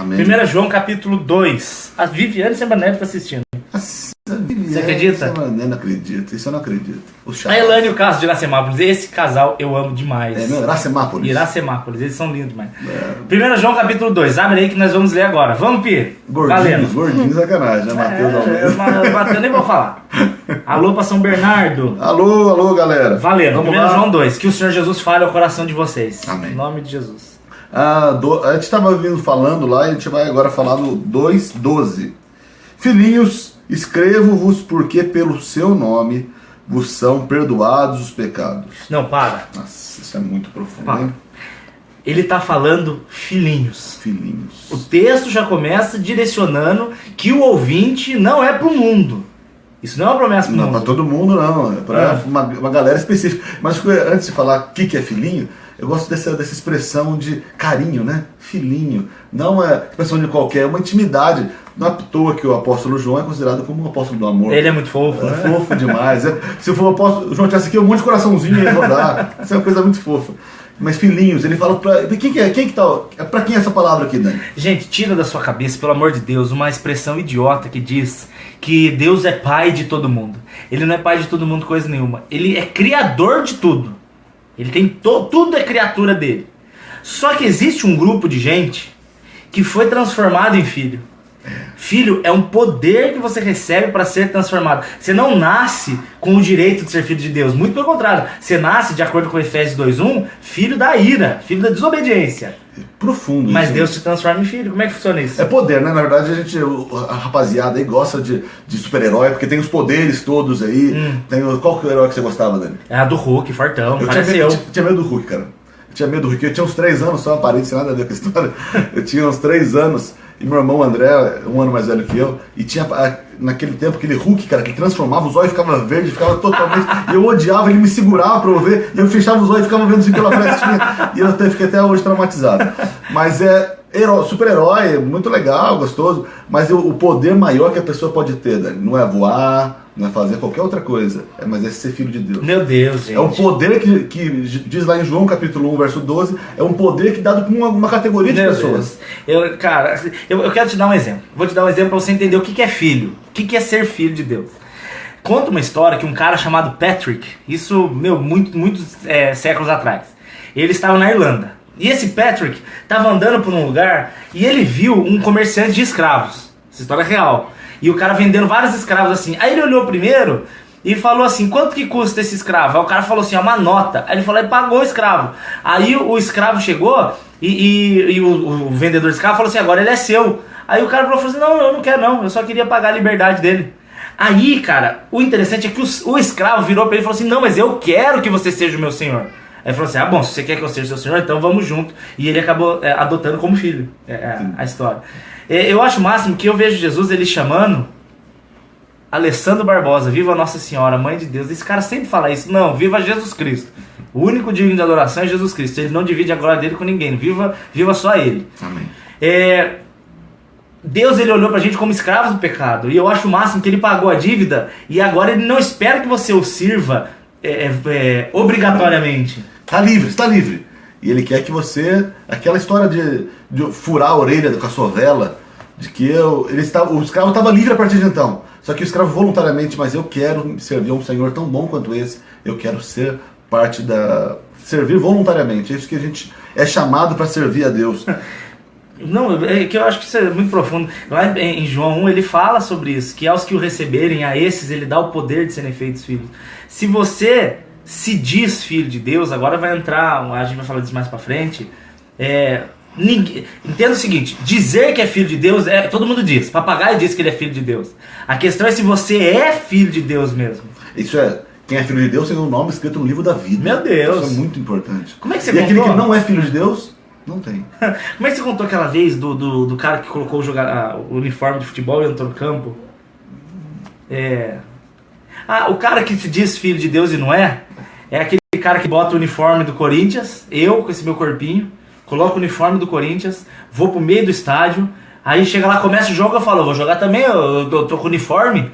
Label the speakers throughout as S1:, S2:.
S1: Amém.
S2: 1 João capítulo 2. A Viviane Sembanelli está assistindo. Você acredita?
S1: Eu não acredito, isso eu não acredito.
S2: A Elane e o Cássio de Iracemápolis, esse casal eu amo demais.
S1: É mesmo? Iracemápolis?
S2: Iracemápolis, eles são lindos demais. 1 João capítulo 2, abre aí que nós vamos ler agora. Vamos, Pi?
S1: Gordinhos, sacanagem, né?
S2: Mateus nem vou falar. Alô pra São Bernardo.
S1: Alô, galera.
S2: Valendo, 1 João 2, que o Senhor Jesus fale ao coração de vocês.
S1: Amém.
S2: Em nome de Jesus.
S1: A gente estava vindo falando lá e a gente vai agora falar do 2:12. Filhinhos, escrevo-vos porque pelo seu nome vos são perdoados os pecados.
S2: Não, para.
S1: Nossa, isso é muito profundo,
S2: Para.
S1: hein?
S2: Ele está falando filhinhos.
S1: Filhinhos.
S2: O texto já começa direcionando que o ouvinte não é para o mundo. Isso não é uma promessa para o
S1: Não,
S2: mundo.
S1: para todo mundo não, é para uma galera específica. Mas antes de falar o que é filhinho, eu gosto dessa expressão de carinho, né? Filhinho. Não é expressão de qualquer, é uma intimidade. Não é à toa que o apóstolo João é considerado como um apóstolo do amor.
S2: Ele é muito fofo, né?
S1: Fofo demais. Se for o apóstolo João tivesse aqui, um monte de coraçãozinho ia rodar. Isso é uma coisa muito fofa. Mas filhinhos, ele fala pra... Quem que tá... Pra quem é essa palavra aqui, Dani?
S2: Gente, tira da sua cabeça, pelo amor de Deus, uma expressão idiota que diz que Deus é pai de todo mundo. Ele não é pai de todo mundo coisa nenhuma. Ele é criador de tudo. Ele tem tudo é criatura dele. Só que existe um grupo de gente que foi transformado em filho. Filho é um poder que você recebe para ser transformado. Você não nasce com o direito de ser filho de Deus. Muito pelo contrário. Você nasce, de acordo com Efésios 2:1, filho da ira, filho da desobediência.
S1: Profundo.
S2: Mas
S1: isso,
S2: Deus te transforma em filho. Como é que funciona isso?
S1: É poder, né? Na verdade, a rapaziada aí gosta de super-herói, porque tem os poderes todos aí. Qual que é o herói que você gostava, Dani?
S2: É a do Hulk, fartão.
S1: Eu tinha medo do Hulk, cara. Eu tinha medo do Hulk. Eu tinha uns 3 anos, só aparente, sem nada a ver com a história. Eu tinha uns 3 anos. E meu irmão André, 1 ano mais velho que eu, e tinha naquele tempo aquele Hulk, cara, que transformava os olhos, ficava verde, ficava totalmente. E eu odiava, ele me segurava pra eu ver, e eu fechava os olhos e ficava vendo assim pela frestinha. E eu fiquei até hoje traumatizado. Mas super-herói, muito legal, gostoso, mas o poder maior que a pessoa pode ter, Dani, não é voar, não é fazer qualquer outra coisa, mas é ser filho de Deus.
S2: Meu Deus, gente.
S1: É um poder que diz lá em João capítulo 1, verso 12, é um poder que é dado por uma categoria de pessoas.
S2: Eu quero te dar um exemplo. Vou te dar um exemplo para você entender o que é filho. O que é ser filho de Deus. Conta uma história que um cara chamado Patrick, isso, muitos séculos atrás, ele estava na Irlanda. E esse Patrick estava andando por um lugar e ele viu um comerciante de escravos. Essa história é real. E o cara vendendo vários escravos assim. Aí ele olhou primeiro e falou assim, quanto que custa esse escravo? Aí o cara falou assim, é uma nota. Aí ele falou, e pagou o escravo. Aí o escravo chegou e o vendedor de escravo falou assim, agora ele é seu. Aí o cara falou assim, não, eu não quero não, eu só queria pagar a liberdade dele. Aí, cara, o interessante é que o escravo virou pra ele e falou assim, não, mas eu quero que você seja o meu senhor. Aí ele falou assim, bom, se você quer que eu seja seu senhor, então vamos junto. E ele acabou adotando como filho a história. Eu acho o máximo que eu vejo Jesus ele chamando Alessandro Barbosa, viva Nossa Senhora, Mãe de Deus. Esse cara sempre fala isso. Não, viva Jesus Cristo. O único digno de adoração é Jesus Cristo. Ele não divide a glória dele com ninguém. Viva só ele.
S1: Amém.
S2: Deus ele olhou pra gente como escravos do pecado. E eu acho o máximo que ele pagou a dívida e agora ele não espera que você o sirva obrigatoriamente.
S1: Está livre. E ele quer que você... Aquela história de furar a orelha com a sua vela, de que o escravo estava livre a partir de então. Só que o escravo voluntariamente, mas eu quero servir a um Senhor tão bom quanto esse. Eu quero ser parte servir voluntariamente. É isso que a gente é chamado para servir a Deus.
S2: Não, é que eu acho que isso é muito profundo. Lá em João 1 ele fala sobre isso, que aos que o receberem, a esses ele dá o poder de serem feitos filhos. Se você se diz filho de Deus, agora vai entrar, a gente vai falar disso mais pra frente, entenda o seguinte, dizer que é filho de Deus, todo mundo diz, papagaio diz que ele é filho de Deus. A questão é se você é filho de Deus mesmo.
S1: Isso quem é filho de Deus tem um nome escrito no livro da vida.
S2: Meu Deus.
S1: Isso é muito importante.
S2: Como é que você
S1: contou? E aquele que não é filho de Deus, não tem.
S2: Como é que você contou aquela vez do cara que colocou o uniforme de futebol e entrou no campo? O cara que se diz filho de Deus e não é aquele cara que bota o uniforme do Corinthians, eu com esse meu corpinho, coloco o uniforme do Corinthians, vou pro meio do estádio, aí chega lá, começa o jogo, eu falo, vou jogar também, eu tô com o uniforme.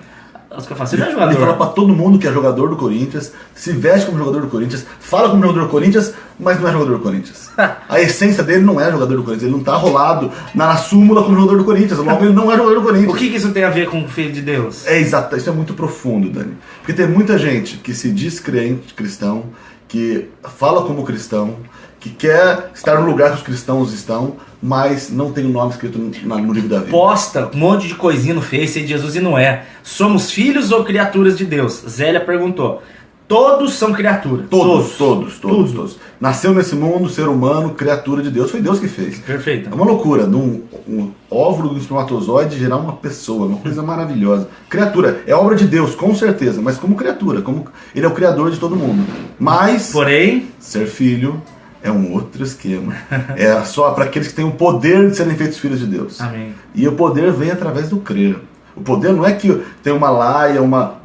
S2: Os que eu faço, ele não é
S1: Ele
S2: jogador.
S1: fala pra todo mundo que é jogador do Corinthians, se veste como jogador do Corinthians, fala como jogador do Corinthians, mas não é jogador do Corinthians. A essência dele não é jogador do Corinthians, ele não tá rolado na súmula como jogador do Corinthians, logo ele não é jogador do Corinthians.
S2: O que isso tem a ver com o Filho de Deus?
S1: É exato, isso é muito profundo, Dani. Porque tem muita gente que se diz crente, cristão, que fala como cristão, que quer estar no lugar que os cristãos estão, mas não tem o nome escrito no livro da vida.
S2: Posta um monte de coisinha no Face aí de Jesus e não é. Somos filhos ou criaturas de Deus? Zélia perguntou. Todos são criaturas.
S1: Todos. Nasceu nesse mundo, ser humano, criatura de Deus. Foi Deus que fez.
S2: Perfeito.
S1: É uma loucura, de um óvulo, de um espermatozoide gerar uma pessoa, uma coisa maravilhosa. Criatura, é obra de Deus, com certeza, mas como criatura, como ele é o criador de todo mundo. Mas,
S2: porém,
S1: ser filho é um outro esquema. É só para aqueles que têm o poder de serem feitos filhos de Deus.
S2: Amém.
S1: E o poder vem através do crer. O poder não é que tem uma laia, uma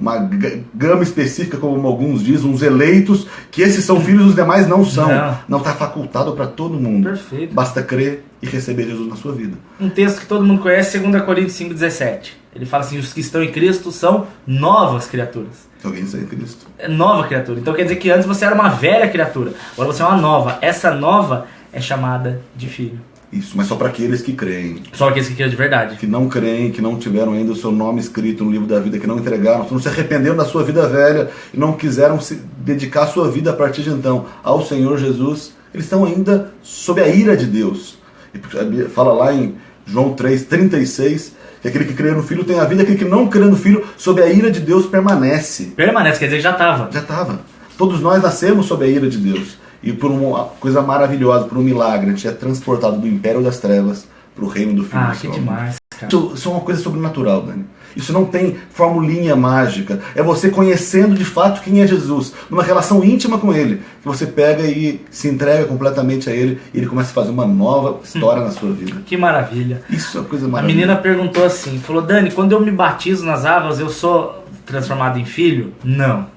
S1: gama específica, como alguns dizem, uns eleitos, que esses são filhos, os demais não são. Não está facultado para todo mundo.
S2: Perfeito.
S1: Basta crer e receber Jesus na sua vida.
S2: Um texto que todo mundo conhece, 2 Coríntios 5,17. Ele fala assim, os que estão em Cristo são novas criaturas.
S1: Se alguém está em Cristo.
S2: É nova criatura. Então quer dizer que antes você era uma velha criatura. Agora você é uma nova. Essa nova é chamada de filho.
S1: Isso, mas só para aqueles que creem.
S2: Só aqueles que creem de verdade.
S1: Que não creem, que não tiveram ainda o seu nome escrito no livro da vida, que não entregaram, que não se arrependeram da sua vida velha e não quiseram se dedicar a sua vida a partir de então ao Senhor Jesus, eles estão ainda sob a ira de Deus. E fala lá em João 3,36, que aquele que crê no Filho tem a vida, aquele que não crê no Filho, sob a ira de Deus permanece.
S2: Permanece, quer dizer que já estava.
S1: Já estava. Todos nós nascemos sob a ira de Deus. E por uma coisa maravilhosa, por um milagre, a gente é transportado do império das trevas para o reino do Filho do
S2: que
S1: Sol.
S2: demais, cara.
S1: Isso é uma coisa sobrenatural, Dani. Isso não tem formulinha mágica. É você conhecendo de fato quem é Jesus, numa relação íntima com Ele, que você pega e se entrega completamente a Ele e Ele começa a fazer uma nova história na sua vida.
S2: Que maravilha.
S1: Isso é uma coisa
S2: A
S1: maravilhosa.
S2: menina perguntou assim, falou, Dani, quando eu me batizo nas águas, eu sou transformado em filho? Não.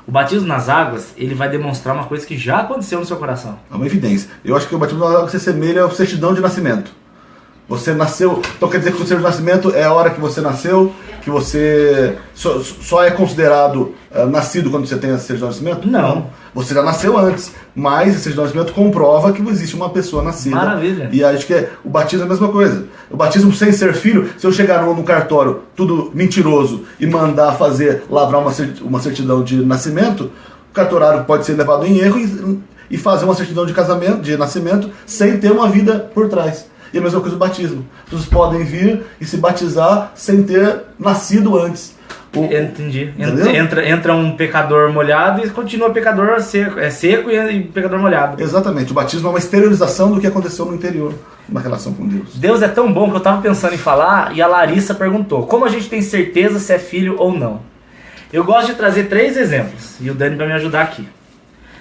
S2: O batismo nas águas, ele vai demonstrar uma coisa que já aconteceu no seu coração.
S1: É uma evidência. Eu acho que o batismo nas águas se assemelha ao certidão de nascimento. Você nasceu, então quer dizer que o certidão de nascimento é a hora que você nasceu, que você só é considerado nascido quando você tem a certidão de nascimento?
S2: Não.
S1: Você já nasceu antes, mas a certidão de nascimento comprova que existe uma pessoa nascida.
S2: Maravilha.
S1: E acho que o batismo é a mesma coisa. O batismo sem ser filho, se eu chegar no cartório tudo mentiroso e mandar fazer, lavrar uma certidão de nascimento, o cartorário pode ser levado em erro e fazer uma certidão de casamento, de nascimento, sem ter uma vida por trás. E a mesma coisa o batismo. As pessoas podem vir e se batizar sem ter nascido antes.
S2: Entendi. Entra um pecador molhado e continua pecador seco. É seco e pecador molhado.
S1: Exatamente. O batismo é uma exteriorização do que aconteceu no interior, uma relação com Deus.
S2: Deus é tão bom que eu estava pensando em falar e a Larissa perguntou, como a gente tem certeza se é filho ou não? Eu gosto de trazer 3 exemplos e o Dani vai me ajudar aqui.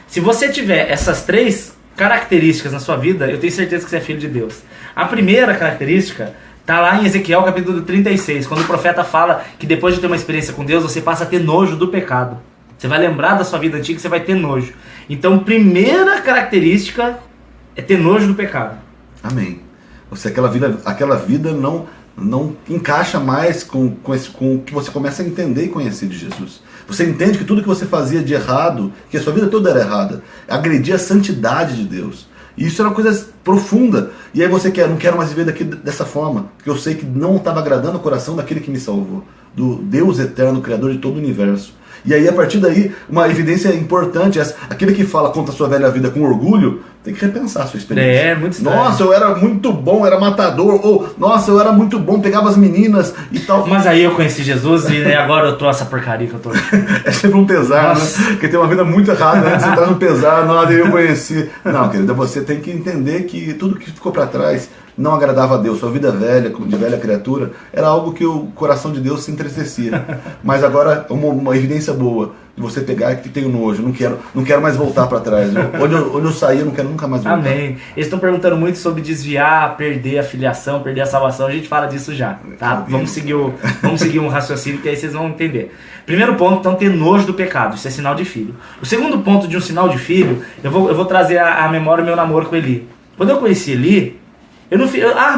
S2: Se você tiver essas 3 características na sua vida, eu tenho certeza que você é filho de Deus. A primeira característica está lá em Ezequiel capítulo 36, quando o profeta fala que depois de ter uma experiência com Deus, você passa a ter nojo do pecado. Você vai lembrar da sua vida antiga e você vai ter nojo. Então, primeira característica é ter nojo do pecado.
S1: Amém. Aquela vida não encaixa mais com o que você começa a entender e conhecer de Jesus. Você entende que tudo que você fazia de errado, que a sua vida toda era errada, agredia a santidade de Deus. E isso era uma coisa profunda. E aí você não quero mais viver dessa forma, porque eu sei que não estava agradando o coração daquele que me salvou, do Deus eterno, Criador de todo o universo. E aí, a partir daí, uma evidência importante, aquele que fala contra a sua velha vida com orgulho, tem que repensar a sua experiência.
S2: É, muito estranho.
S1: Nossa, eu era muito bom, era matador, ou nossa, eu era muito bom, pegava as meninas e tal.
S2: Mas aí eu conheci Jesus e agora eu tô essa porcaria que eu tô.
S1: É sempre um pesar,
S2: Nossa.
S1: né? Porque tem uma vida muito errada, né? Você tá no pesar, não, eu conheci. Não, querida, você tem que entender que tudo que ficou para trás não agradava a Deus. Sua vida velha, de velha criatura, era algo que o coração de Deus se entristecia. Mas agora, uma evidência boa de você pegar que tenho nojo, não quero mais voltar para trás. Onde eu saí, eu não quero nunca mais voltar.
S2: Amém. Eles estão perguntando muito sobre desviar, perder a filiação, perder a salvação. A gente fala disso já, tá? Vamos seguir um raciocínio que aí vocês vão entender. Primeiro ponto, então, ter nojo do pecado. Isso é sinal de filho. O segundo ponto de um sinal de filho, eu vou trazer à memória o meu namoro com Eli. Quando eu conheci Eli,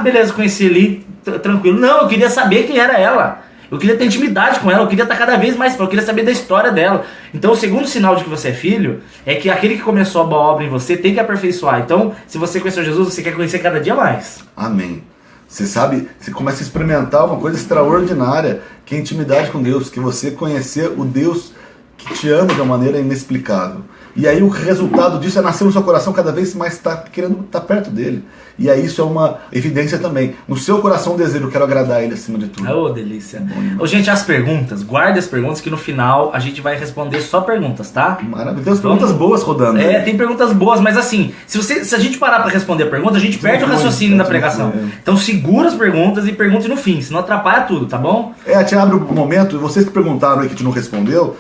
S2: beleza, conheci Eli, tranquilo. Não, eu queria saber quem era ela. Eu queria ter intimidade com ela, eu queria estar cada vez mais, eu queria saber da história dela. Então o segundo sinal de que você é filho é que aquele que começou a boa obra em você tem que aperfeiçoar. Então, se você conheceu Jesus, você quer conhecer cada dia mais.
S1: Amém. Você sabe, você começa a experimentar uma coisa extraordinária, que é a intimidade com Deus, que você conhecer o Deus que te ama de uma maneira inexplicável. E aí o resultado disso é nascer no seu coração cada vez mais querendo estar perto dele. E aí isso é uma evidência também. No seu coração desejo, eu quero agradar ele acima de tudo.
S2: Oh, delícia. Ô, gente, as perguntas, guarde as perguntas que no final a gente vai responder só perguntas, tá?
S1: Maravilha. Tem umas perguntas boas rodando.
S2: Tem perguntas boas, mas assim, se a gente parar pra responder a pergunta, a gente perde o raciocínio da pregação. Então segura as perguntas e pergunte no fim, senão atrapalha tudo, tá bom?
S1: A gente abre um momento, vocês que perguntaram aí que a gente não respondeu,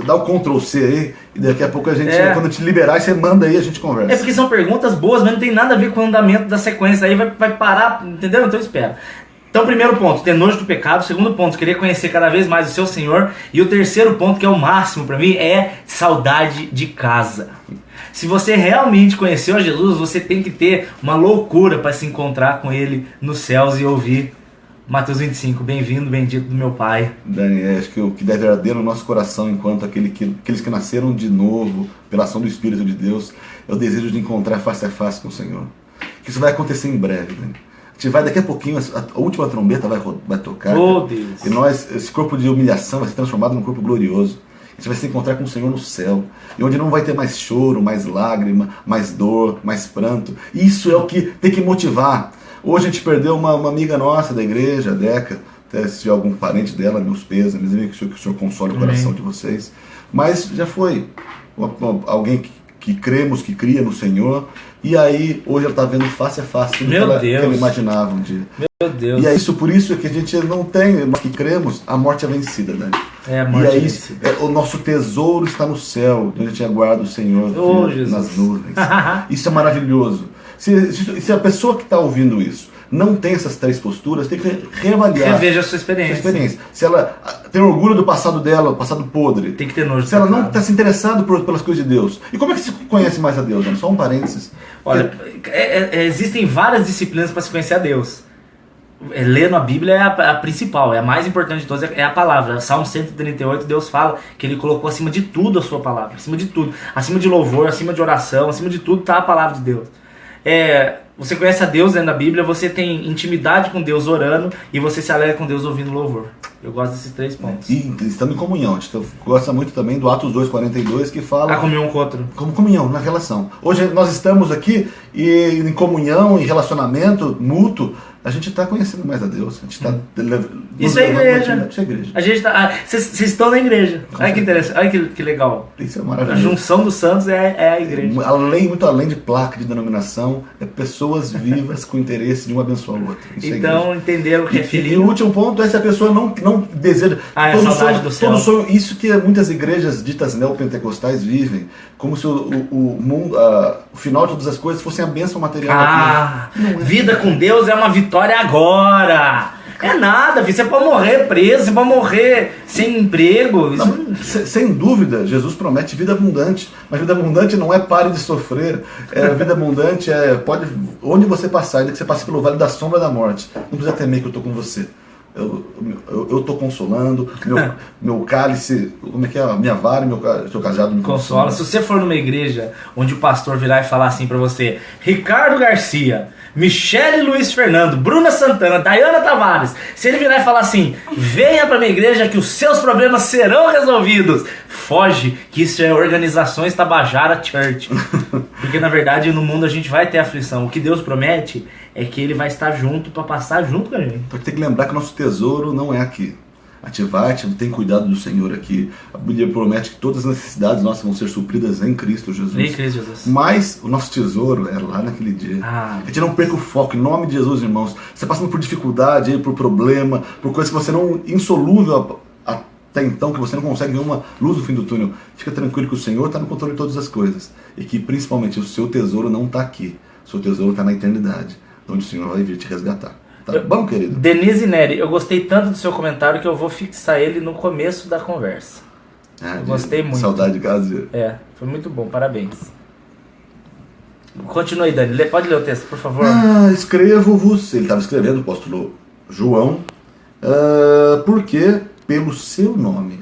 S1: dá o Ctrl C aí, e daqui a pouco a gente, quando te liberar, você manda aí e a gente conversa.
S2: É porque são perguntas boas, mas não tem nada a ver com o andamento da sequência, aí vai parar, entendeu? Então espera. Então, primeiro ponto, ter nojo do pecado. Segundo ponto, querer conhecer cada vez mais o seu Senhor. E o terceiro ponto, que é o máximo pra mim, é saudade de casa. Se você realmente conheceu a Jesus, você tem que ter uma loucura para se encontrar com Ele nos céus e ouvir Mateus 25, bem-vindo, bendito do meu Pai.
S1: Dani, acho que o que deve arder no nosso coração enquanto aqueles que nasceram de novo, pela ação do Espírito de Deus, é o desejo de encontrar face a face com o Senhor. Que isso vai acontecer em breve, Dani. A gente vai daqui a pouquinho, a última trombeta vai tocar.
S2: Oh, Deus.
S1: E nós, esse corpo de humilhação vai ser transformado num corpo glorioso. A gente vai se encontrar com o Senhor no céu. E onde não vai ter mais choro, mais lágrima, mais dor, mais pranto. Isso é o que tem que motivar. Hoje a gente perdeu uma amiga nossa da igreja, a Deca. Até se tiver algum parente dela, meus pêsames, que o Senhor console o coração de vocês. Mas já foi alguém que cremos, que cria no Senhor. E aí, hoje ela está vendo face a face tudo que ela imaginava um dia.
S2: Meu Deus.
S1: E é isso, por isso que a gente não tem, nós que cremos, a morte é vencida, né?
S2: A morte é vencida.
S1: O nosso tesouro está no céu, onde a gente aguarda o Senhor nas nuvens. Isso é maravilhoso. Se a pessoa que está ouvindo isso não tem essas três posturas, tem que reavaliar.
S2: Reveja a sua experiência.
S1: Se ela tem orgulho do passado dela, o passado podre.
S2: Tem que ter nojo.
S1: Se ela não está se interessando pelas coisas de Deus. E como é que se conhece mais a Deus? Só um parênteses.
S2: Olha, existem várias disciplinas para se conhecer a Deus. Lendo a Bíblia é a principal, é a mais importante de todas, é a palavra. Salmo 138, Deus fala que Ele colocou acima de tudo a sua palavra. Acima de tudo. Acima de louvor, acima de oração, acima de tudo está a palavra de Deus. Você conhece a Deus lendo a Bíblia, você tem intimidade com Deus orando e você se alegra com Deus ouvindo louvor. Eu gosto desses três pontos.
S1: E estando em comunhão. A gente gosta muito também do Atos 2,42 que fala...
S2: A comunhão com o outro.
S1: Como comunhão, na relação. Hoje nós estamos aqui e em comunhão, em relacionamento mútuo, a gente está conhecendo mais a Deus. A gente está...
S2: Isso é igreja.
S1: Isso é igreja.
S2: A gente tá... Vocês estão na igreja. Olha que interessante. Olha que legal.
S1: Isso é maravilhoso.
S2: A junção dos santos é a igreja.
S1: Muito além de placa de denominação, é pessoas vivas com interesse de um abençoar o outro. Isso
S2: então, entenderam o que é filhinho.
S1: E o último ponto é se a pessoa não deseja...
S2: é a saudade do céu.
S1: Todo sonho, isso que muitas igrejas ditas neopentecostais vivem, como se o mundo, o final de todas as coisas fosse a bênção material.
S2: Vida com Deus é uma vitória agora. É nada, filho. Você pode morrer preso, você pode morrer sem emprego.
S1: Sem dúvida, Jesus promete vida abundante. Mas vida abundante não é pare de sofrer. Vida abundante onde você passar, ainda que você passe pelo vale da sombra da morte. Não precisa temer que eu estou com você. Eu estou consolando, meu cálice, como é que é? Minha vara e meu seu cajado me consola.
S2: Se você for numa igreja onde o pastor virar e falar assim pra você: Ricardo Garcia, Michele Luiz Fernando, Bruna Santana, Dayana Tavares, se ele virar e falar assim: venha pra minha igreja que os seus problemas serão resolvidos, foge, que isso é Organizações Tabajara Church. Porque na verdade no mundo a gente vai ter aflição. O que Deus promete é que Ele vai estar junto para passar junto com a gente.
S1: Então tem que lembrar que o nosso tesouro não é aqui. Ativate, tem cuidado do Senhor aqui. A Bíblia promete que todas as necessidades nossas vão ser supridas em Cristo Jesus.
S2: Em Cristo Jesus.
S1: Mas o nosso tesouro é lá naquele dia. A gente não perca o foco, em nome de Jesus, irmãos. Você passando por dificuldade, por problema, por coisas que você não... insolúvel até então, que você não consegue ver uma luz no fim do túnel. Fica tranquilo que o Senhor está no controle de todas as coisas. E que principalmente o seu tesouro não está aqui. O seu tesouro está na eternidade, onde o Senhor vai vir te resgatar. Tá bom, querido?
S2: Denise Neri, eu gostei tanto do seu comentário que eu vou fixar ele no começo da conversa. Gostei muito.
S1: Saudade de casa.
S2: Foi muito bom, parabéns. Continue, Dani. Pode ler o texto, por favor.
S1: Escrevo-vos. Ele estava escrevendo, o apóstolo João, Porque pelo seu nome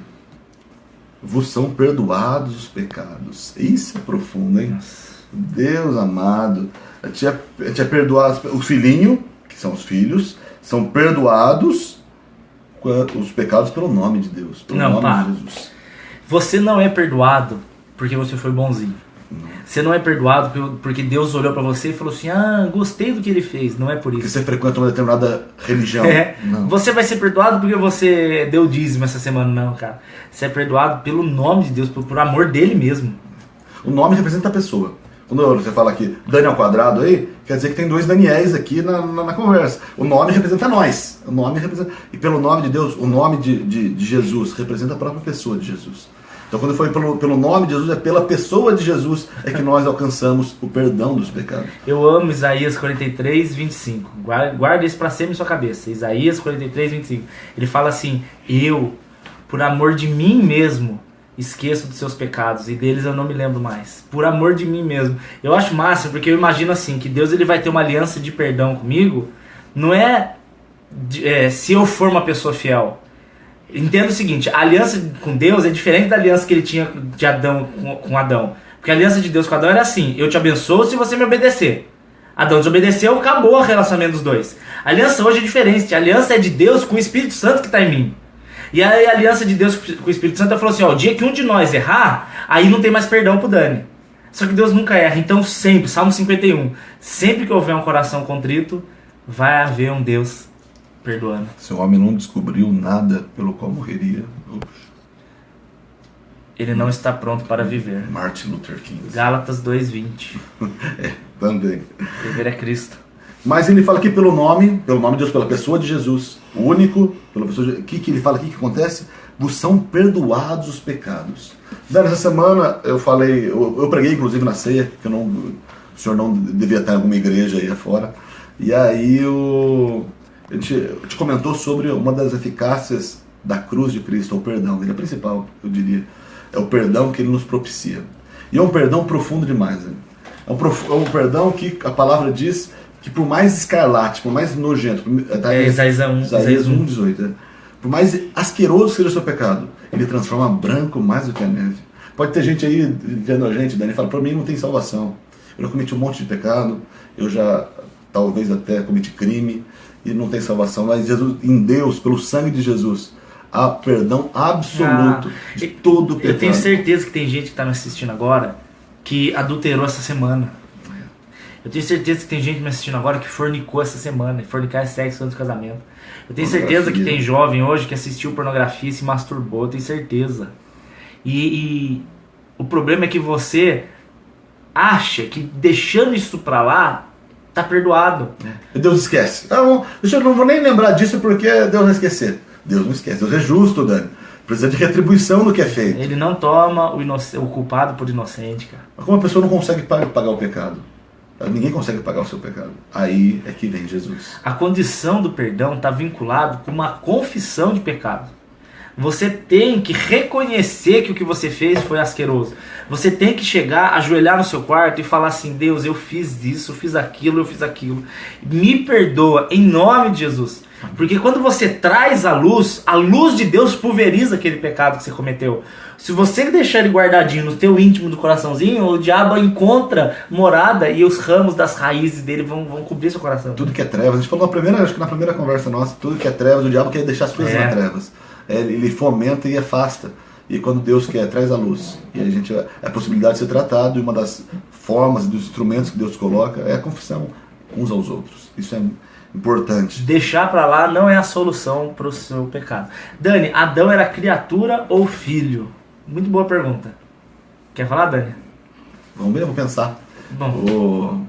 S1: vos são perdoados os pecados. Isso é profundo, hein? Deus amado, tinha perdoado o filhinho, que são os filhos, são perdoados os pecados pelo nome de Deus, pelo nome de Jesus.
S2: Você não é perdoado porque você foi bonzinho. Você não é perdoado porque Deus olhou pra você e falou assim: gostei do que ele fez. Não é por isso.
S1: Porque você frequenta uma determinada religião.
S2: Você vai ser perdoado porque você deu dízimo essa semana. Não, cara. Você é perdoado pelo nome de Deus, por amor dele mesmo.
S1: O nome representa a pessoa. Quando você fala aqui Dani ao quadrado aí, quer dizer que tem 2 Daniéis aqui na conversa. O nome representa nós. O nome representa... E pelo nome de Deus, o nome de Jesus representa a própria pessoa de Jesus. Então quando foi pelo nome de Jesus, é pela pessoa de Jesus é que nós alcançamos o perdão dos pecados.
S2: Eu amo Isaías 43, 25. Guarda isso para sempre em sua cabeça. Isaías 43, 25. Ele fala assim: eu, por amor de mim mesmo, esqueço dos seus pecados e deles eu não me lembro mais. Por amor de mim mesmo. Eu acho massa porque eu imagino assim, que Deus ele vai ter uma aliança de perdão comigo. Não se eu for uma pessoa fiel. Entenda o seguinte: a aliança com Deus é diferente da aliança que ele tinha de Adão com Adão. Porque a aliança de Deus com Adão era assim: eu te abençoo se você me obedecer. Adão desobedeceu, acabou o relacionamento dos dois. A aliança hoje é diferente. A aliança é de Deus com o Espírito Santo que está em mim. E aí a aliança de Deus com o Espírito Santo falou assim: o dia que um de nós errar, aí não tem mais perdão pro Dani. Só que Deus nunca erra. Então sempre, Salmo 51, sempre que houver um coração contrito, vai haver um Deus perdoando.
S1: Se o homem não descobriu nada pelo qual morreria,
S2: ele não está pronto para viver.
S1: Martin Luther King.
S2: Gálatas 2:20.
S1: Também.
S2: Viver é Cristo.
S1: Mas ele fala aqui pelo nome de Deus, pela pessoa de Jesus, o único, pela pessoa de... O que ele fala aqui que acontece? Vos são perdoados os pecados. Nessa semana eu falei, eu preguei inclusive na ceia, que o senhor não devia estar em alguma igreja aí afora, e aí a gente comentou sobre uma das eficácias da cruz de Cristo, o perdão. Ele é principal, eu diria. É o perdão que ele nos propicia. E é um perdão profundo demais. Né? É um perdão que a palavra diz que por mais escarlate, por mais nojento...
S2: Isaías
S1: 1:18. Né? Por mais asqueroso que seja o seu pecado, ele transforma branco mais do que a neve. Pode ter gente aí vendo a gente, Dani, e fala: para mim não tem salvação. Eu já cometi um monte de pecado, eu já talvez até cometi crime, e não tem salvação. Mas Jesus, em Deus, pelo sangue de Jesus, há perdão absoluto de todo o pecado.
S2: Eu tenho certeza que tem gente que está me assistindo agora que adulterou essa semana. Eu tenho certeza que tem gente me assistindo agora que fornicou essa semana. Fornicar é sexo antes do casamento. Eu tenho certeza que tem jovem hoje que assistiu pornografia e se masturbou. Eu tenho certeza. E o problema é que você acha que deixando isso pra lá, tá perdoado.
S1: Deus esquece. Eu não vou nem lembrar disso porque Deus vai esquecer. Deus não esquece. Deus é justo, Dani. Precisa de retribuição do que é feito.
S2: Ele não toma o culpado por inocente, cara.
S1: Mas como a pessoa não consegue pagar o pecado? Ninguém consegue pagar o seu pecado. Aí é que vem Jesus.
S2: A condição do perdão está vinculado com uma confissão de pecado. Você tem que reconhecer que o que você fez foi asqueroso. Você tem que chegar, ajoelhar no seu quarto e falar assim: Deus, eu fiz isso, eu fiz aquilo. Me perdoa, em nome de Jesus. Porque quando você traz a luz de Deus pulveriza aquele pecado que você cometeu. Se você deixar ele guardadinho no teu íntimo do coraçãozinho, o diabo encontra morada e os ramos das raízes dele vão cobrir seu coração.
S1: Tudo que é trevas, a gente falou acho que na primeira conversa nossa, tudo que é trevas, o diabo quer deixar as coisas nas trevas. Ele fomenta e afasta. E quando Deus quer, traz a luz. E a gente a possibilidade de ser tratado, e uma das formas, dos instrumentos que Deus coloca é a confissão uns aos outros. Isso é importante.
S2: Deixar pra lá não é a solução pro seu pecado. Dani, Adão era criatura ou filho? Muito boa pergunta. Quer falar, Dani?
S1: Vamos ver, vou pensar.
S2: Bom.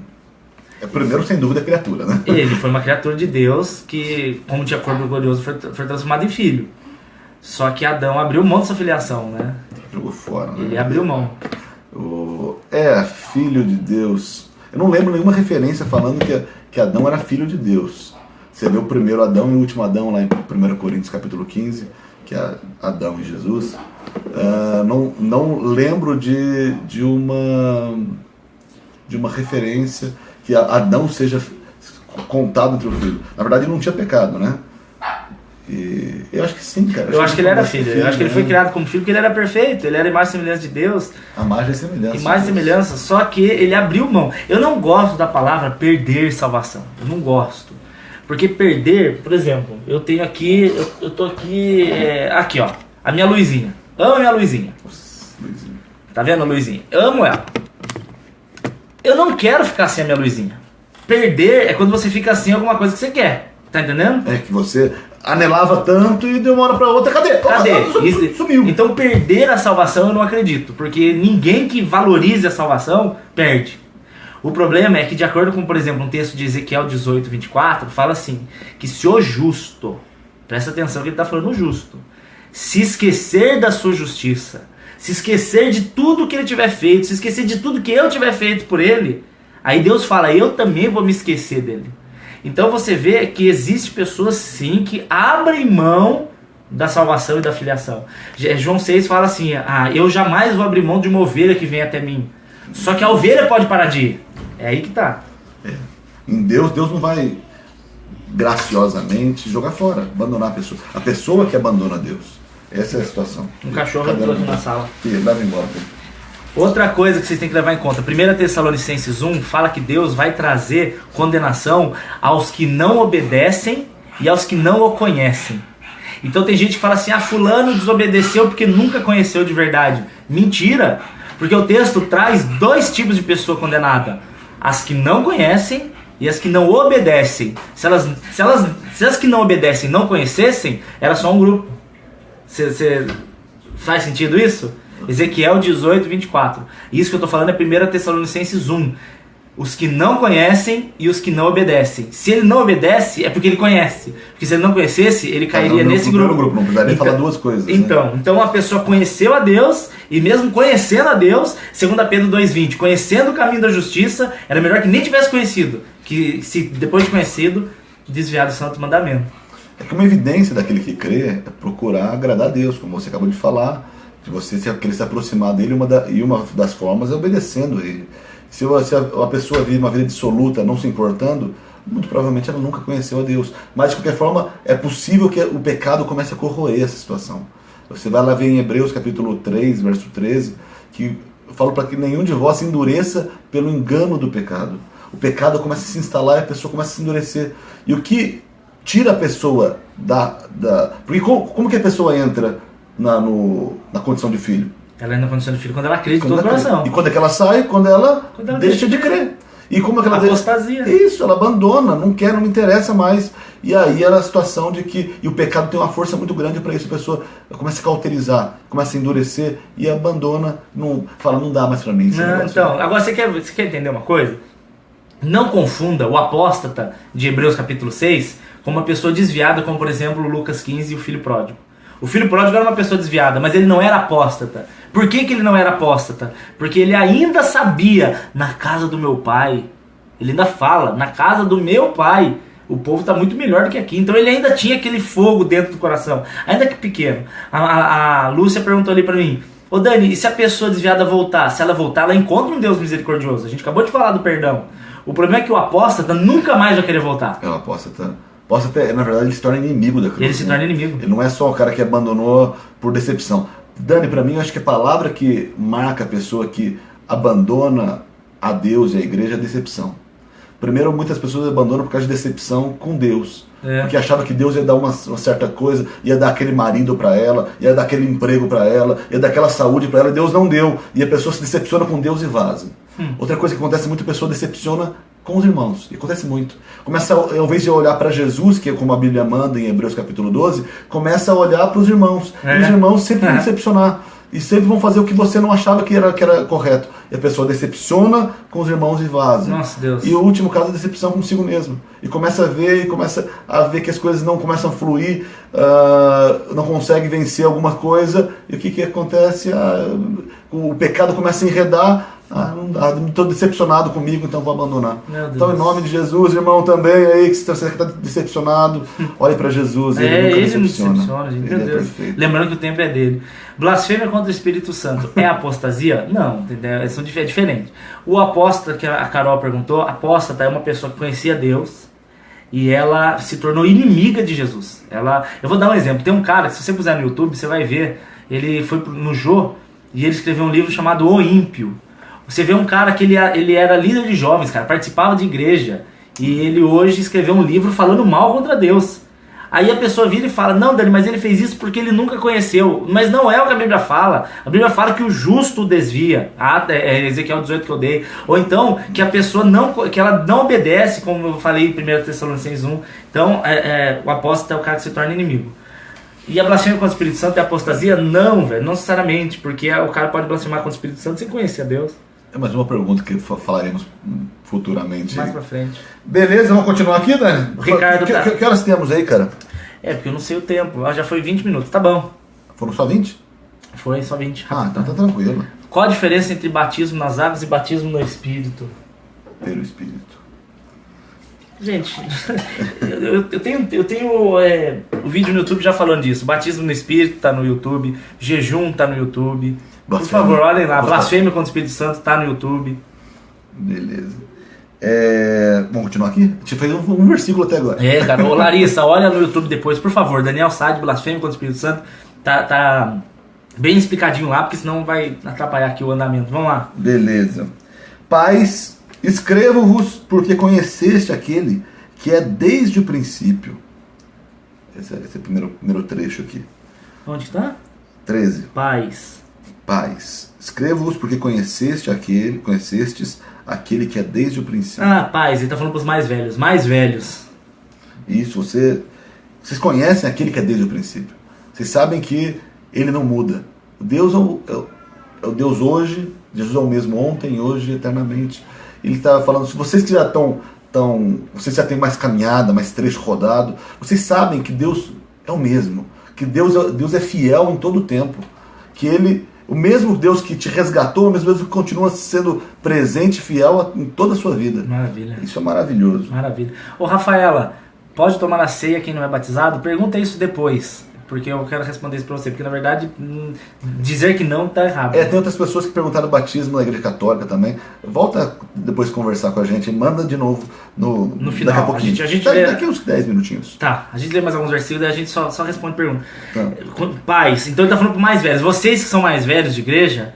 S1: Primeiro, sem dúvida, criatura, né?
S2: Ele foi uma criatura de Deus que, como de acordo com o glorioso, foi transformado em filho. Só que Adão abriu mão dessa filiação, né?
S1: Jogou fora, né?
S2: Ele abriu mão.
S1: Filho de Deus. Eu não lembro nenhuma referência falando que Adão era filho de Deus. Você vê o primeiro Adão e o último Adão lá em 1 Coríntios capítulo 15, que é Adão e Jesus. Não lembro de uma referência que Adão seja contado entre o filho. Na verdade, ele não tinha pecado, né? E eu acho que sim, cara.
S2: Eu acho que ele era filho. Eu acho que ele foi
S1: né?
S2: criado como filho porque ele era perfeito. Ele era imagem e semelhança de Deus.
S1: A imagem e semelhança.
S2: Imagem e semelhança, só que ele abriu mão. Eu não gosto da palavra perder salvação. Eu não gosto. Porque perder, por exemplo, eu tenho aqui, eu tô aqui, aqui ó, a minha Luizinha. Amo a minha Luizinha.
S1: Nossa, Luizinho.
S2: Tá vendo a Luizinha? Eu amo ela. Eu não quero ficar sem a minha Luizinha. Perder é quando você fica sem alguma coisa que você quer. Tá entendendo?
S1: É que você anelava tanto e deu uma hora pra outra. Cadê?
S2: Cadê?
S1: Sumiu.
S2: Então perder a salvação eu não acredito. Porque ninguém que valorize a salvação perde. O problema é que, de acordo com, por exemplo, um texto de Ezequiel 18, 24, fala assim, que se o justo, presta atenção que ele está falando o justo, se esquecer da sua justiça, se esquecer de tudo que ele tiver feito, se esquecer de tudo que eu tiver feito por ele, aí Deus fala, eu também vou me esquecer dele. Então você vê que existe pessoas sim que abrem mão da salvação e da filiação. João 6 fala assim, eu jamais vou abrir mão de uma ovelha que vem até mim. Só que a ovelha pode parar de ir. É aí que tá.
S1: Em Deus não vai graciosamente jogar fora, abandonar a pessoa. A pessoa que abandona Deus. Essa é a situação.
S2: Um cachorro entrou aqui na sala.
S1: Leva embora.
S2: Outra coisa que vocês têm que levar em conta, 1 Tessalonicenses 1 fala que Deus vai trazer condenação aos que não obedecem e aos que não o conhecem. Então tem gente que fala assim, fulano desobedeceu porque nunca conheceu de verdade. Mentira! Porque o texto traz dois tipos de pessoa condenada. As que não conhecem e as que não obedecem. Se as que não obedecem não conhecessem, era só um grupo. Faz sentido isso? Ezequiel 18, 24. Isso que eu estou falando é 1 Tessalonicenses 1. Os que não conhecem e os que não obedecem. Se ele não obedece, é porque ele conhece. Porque se ele não conhecesse, ele cairia nesse grupo.
S1: Não precisaria falar duas coisas.
S2: Então a pessoa conheceu a Deus, e mesmo conhecendo a Deus, 2 Pedro 2,20, conhecendo o caminho da justiça, era melhor que nem tivesse conhecido, que se depois de conhecido, desviar do santo mandamento.
S1: É que uma evidência daquele que crê é procurar agradar a Deus, como você acabou de falar, de você querer se aproximar dele, e uma das formas é obedecendo ele. Se a pessoa vive uma vida dissoluta, não se importando, muito provavelmente ela nunca conheceu a Deus. Mas de qualquer forma, é possível que o pecado comece a corroer essa situação. Você vai lá ver em Hebreus capítulo 3, verso 13, que fala para que nenhum de vós se endureça pelo engano do pecado. O pecado começa a se instalar e a pessoa começa a se endurecer. E o que tira a pessoa porque como que a pessoa entra na condição de filho?
S2: Ela entra na condição de filho quando ela acredita de todo o coração.
S1: E quando é que ela sai? Quando ela deixa de crer. E como é que ela
S2: apostasia.
S1: Isso, ela abandona, não quer, não me interessa mais. E aí era a situação de que... E o pecado tem uma força muito grande para isso. A pessoa começa a cauterizar, começa a endurecer e abandona. Fala, não dá mais para mim.
S2: Então, agora você quer entender uma coisa? Não confunda o apóstata de Hebreus capítulo 6 com uma pessoa desviada, como por exemplo Lucas 15 e o filho pródigo. O filho pródigo era uma pessoa desviada, mas ele não era apóstata. Por que ele não era apóstata? Porque ele ainda sabia, na casa do meu pai, ele ainda fala, na casa do meu pai, o povo está muito melhor do que aqui. Então ele ainda tinha aquele fogo dentro do coração, ainda que pequeno. A Lúcia perguntou ali para mim, ô Dani, e se a pessoa desviada voltar? Se ela voltar, ela encontra um Deus misericordioso. A gente acabou de falar do perdão. O problema é que o apóstata nunca mais vai querer voltar.
S1: O apóstata, na verdade, ele se torna inimigo da cruz.
S2: Ele se torna inimigo.
S1: Ele não é só o cara que abandonou por decepção. Dani, para mim, eu acho que a palavra que marca a pessoa que abandona a Deus e a igreja é decepção. Primeiro, muitas pessoas abandonam por causa de decepção com Deus. Porque achava que Deus ia dar uma certa coisa, ia dar aquele marido para ela, ia dar aquele emprego para ela, ia dar aquela saúde para ela, e Deus não deu. E a pessoa se decepciona com Deus e vaza. Outra coisa que acontece muito, a pessoa decepciona com os irmãos, e acontece muito. Começa, ao invés de olhar para Jesus, que é como a Bíblia manda em Hebreus capítulo 12, começa a olhar para os irmãos. E os irmãos sempre vão decepcionar. E sempre vão fazer o que você não achava que era correto. E a pessoa decepciona com os irmãos e vaza.
S2: Nossa, Deus.
S1: E o último caso é a decepção consigo mesmo. E começa a ver que as coisas não começam a fluir, não consegue vencer alguma coisa. E o que acontece? O pecado começa a enredar. Não dá, estou decepcionado comigo, então vou abandonar. Então, em nome de Jesus, irmão, também aí que você está decepcionado, olhe para Jesus, ele nunca decepciona.
S2: Gente, meu Deus. Lembrando que o tempo é dele. Blasfêmia contra o Espírito Santo é apostasia? Não, entendeu? É diferente. O apóstata, que a Carol perguntou, apóstata é uma pessoa que conhecia Deus e ela se tornou inimiga de Jesus. Eu vou dar um exemplo. Tem um cara, se você puser no YouTube, você vai ver, ele foi no Jô e ele escreveu um livro chamado O Ímpio. Você vê um cara que ele era líder de jovens, cara, participava de igreja, e ele hoje escreveu um livro falando mal contra Deus. Aí a pessoa vira e fala, não, Dani, mas ele fez isso porque ele nunca conheceu. Mas não é o que a Bíblia fala. A Bíblia fala que o justo desvia. É Ezequiel 18 que eu dei. Ou então, que a pessoa que ela não obedece, como eu falei em 1 Tessalonicenses 1. Então, o apóstolo é o cara que se torna inimigo. E a blasfêmia contra o Espírito Santo é apostasia? Não, velho, não necessariamente. Porque o cara pode blasfemar contra o Espírito Santo sem conhecer a Deus.
S1: É mais uma pergunta que falaremos futuramente.
S2: Mais pra frente.
S1: Beleza, vamos continuar aqui, Dani?
S2: O Ricardo
S1: que horas temos aí, cara?
S2: Porque eu não sei o tempo. Já foi 20 minutos. Tá bom.
S1: Foram só 20?
S2: Foi só 20.
S1: Então tá tranquilo.
S2: Qual a diferença entre batismo nas águas e batismo no Espírito?
S1: Pelo Espírito.
S2: Gente, eu tenho o vídeo no YouTube já falando disso. Batismo no Espírito tá no YouTube. Jejum tá no YouTube. Por favor, olhem lá. Blasfêmia contra o Espírito Santo tá no YouTube.
S1: Beleza. Vamos continuar aqui? A gente fez um versículo até agora.
S2: Cara. Ô, Larissa, olha no YouTube depois, por favor. Daniel Sade, Blasfêmia contra o Espírito Santo. Tá bem explicadinho lá, porque senão vai atrapalhar aqui o andamento. Vamos lá.
S1: Beleza. Pais, escrevo-vos porque conheceste aquele que é desde o princípio. Esse é o primeiro trecho aqui.
S2: Onde está?
S1: 13.
S2: Pais,
S1: escrevo-vos porque conhecestes aquele que é desde o princípio.
S2: Pais, ele está falando para os mais velhos. Mais velhos.
S1: Isso, vocês conhecem aquele que é desde o princípio. Vocês sabem que ele não muda. O Deus é o Deus hoje, Jesus é o mesmo ontem, hoje, eternamente. Ele está falando, se vocês que já vocês já têm mais caminhada, mais trecho rodado, vocês sabem que Deus é o mesmo. Que Deus é fiel em todo o tempo. Que o mesmo Deus que te resgatou, o mesmo Deus que continua sendo presente e fiel em toda a sua vida.
S2: Maravilha.
S1: Isso é maravilhoso.
S2: Maravilha. Ô, Rafaela, pode tomar a ceia quem não é batizado? Pergunta isso depois, porque eu quero responder isso pra você, porque na verdade dizer que não tá errado.
S1: Tem outras pessoas que perguntaram o batismo na igreja católica também. Volta depois conversar com a gente e manda de novo no
S2: final.
S1: Daqui a pouquinho. Daqui uns 10 minutinhos.
S2: Tá, a gente lê mais alguns versículos e a gente só responde pergunta.
S1: Tá.
S2: Pais, então ele tá falando pro mais velhos. Vocês que são mais velhos de igreja,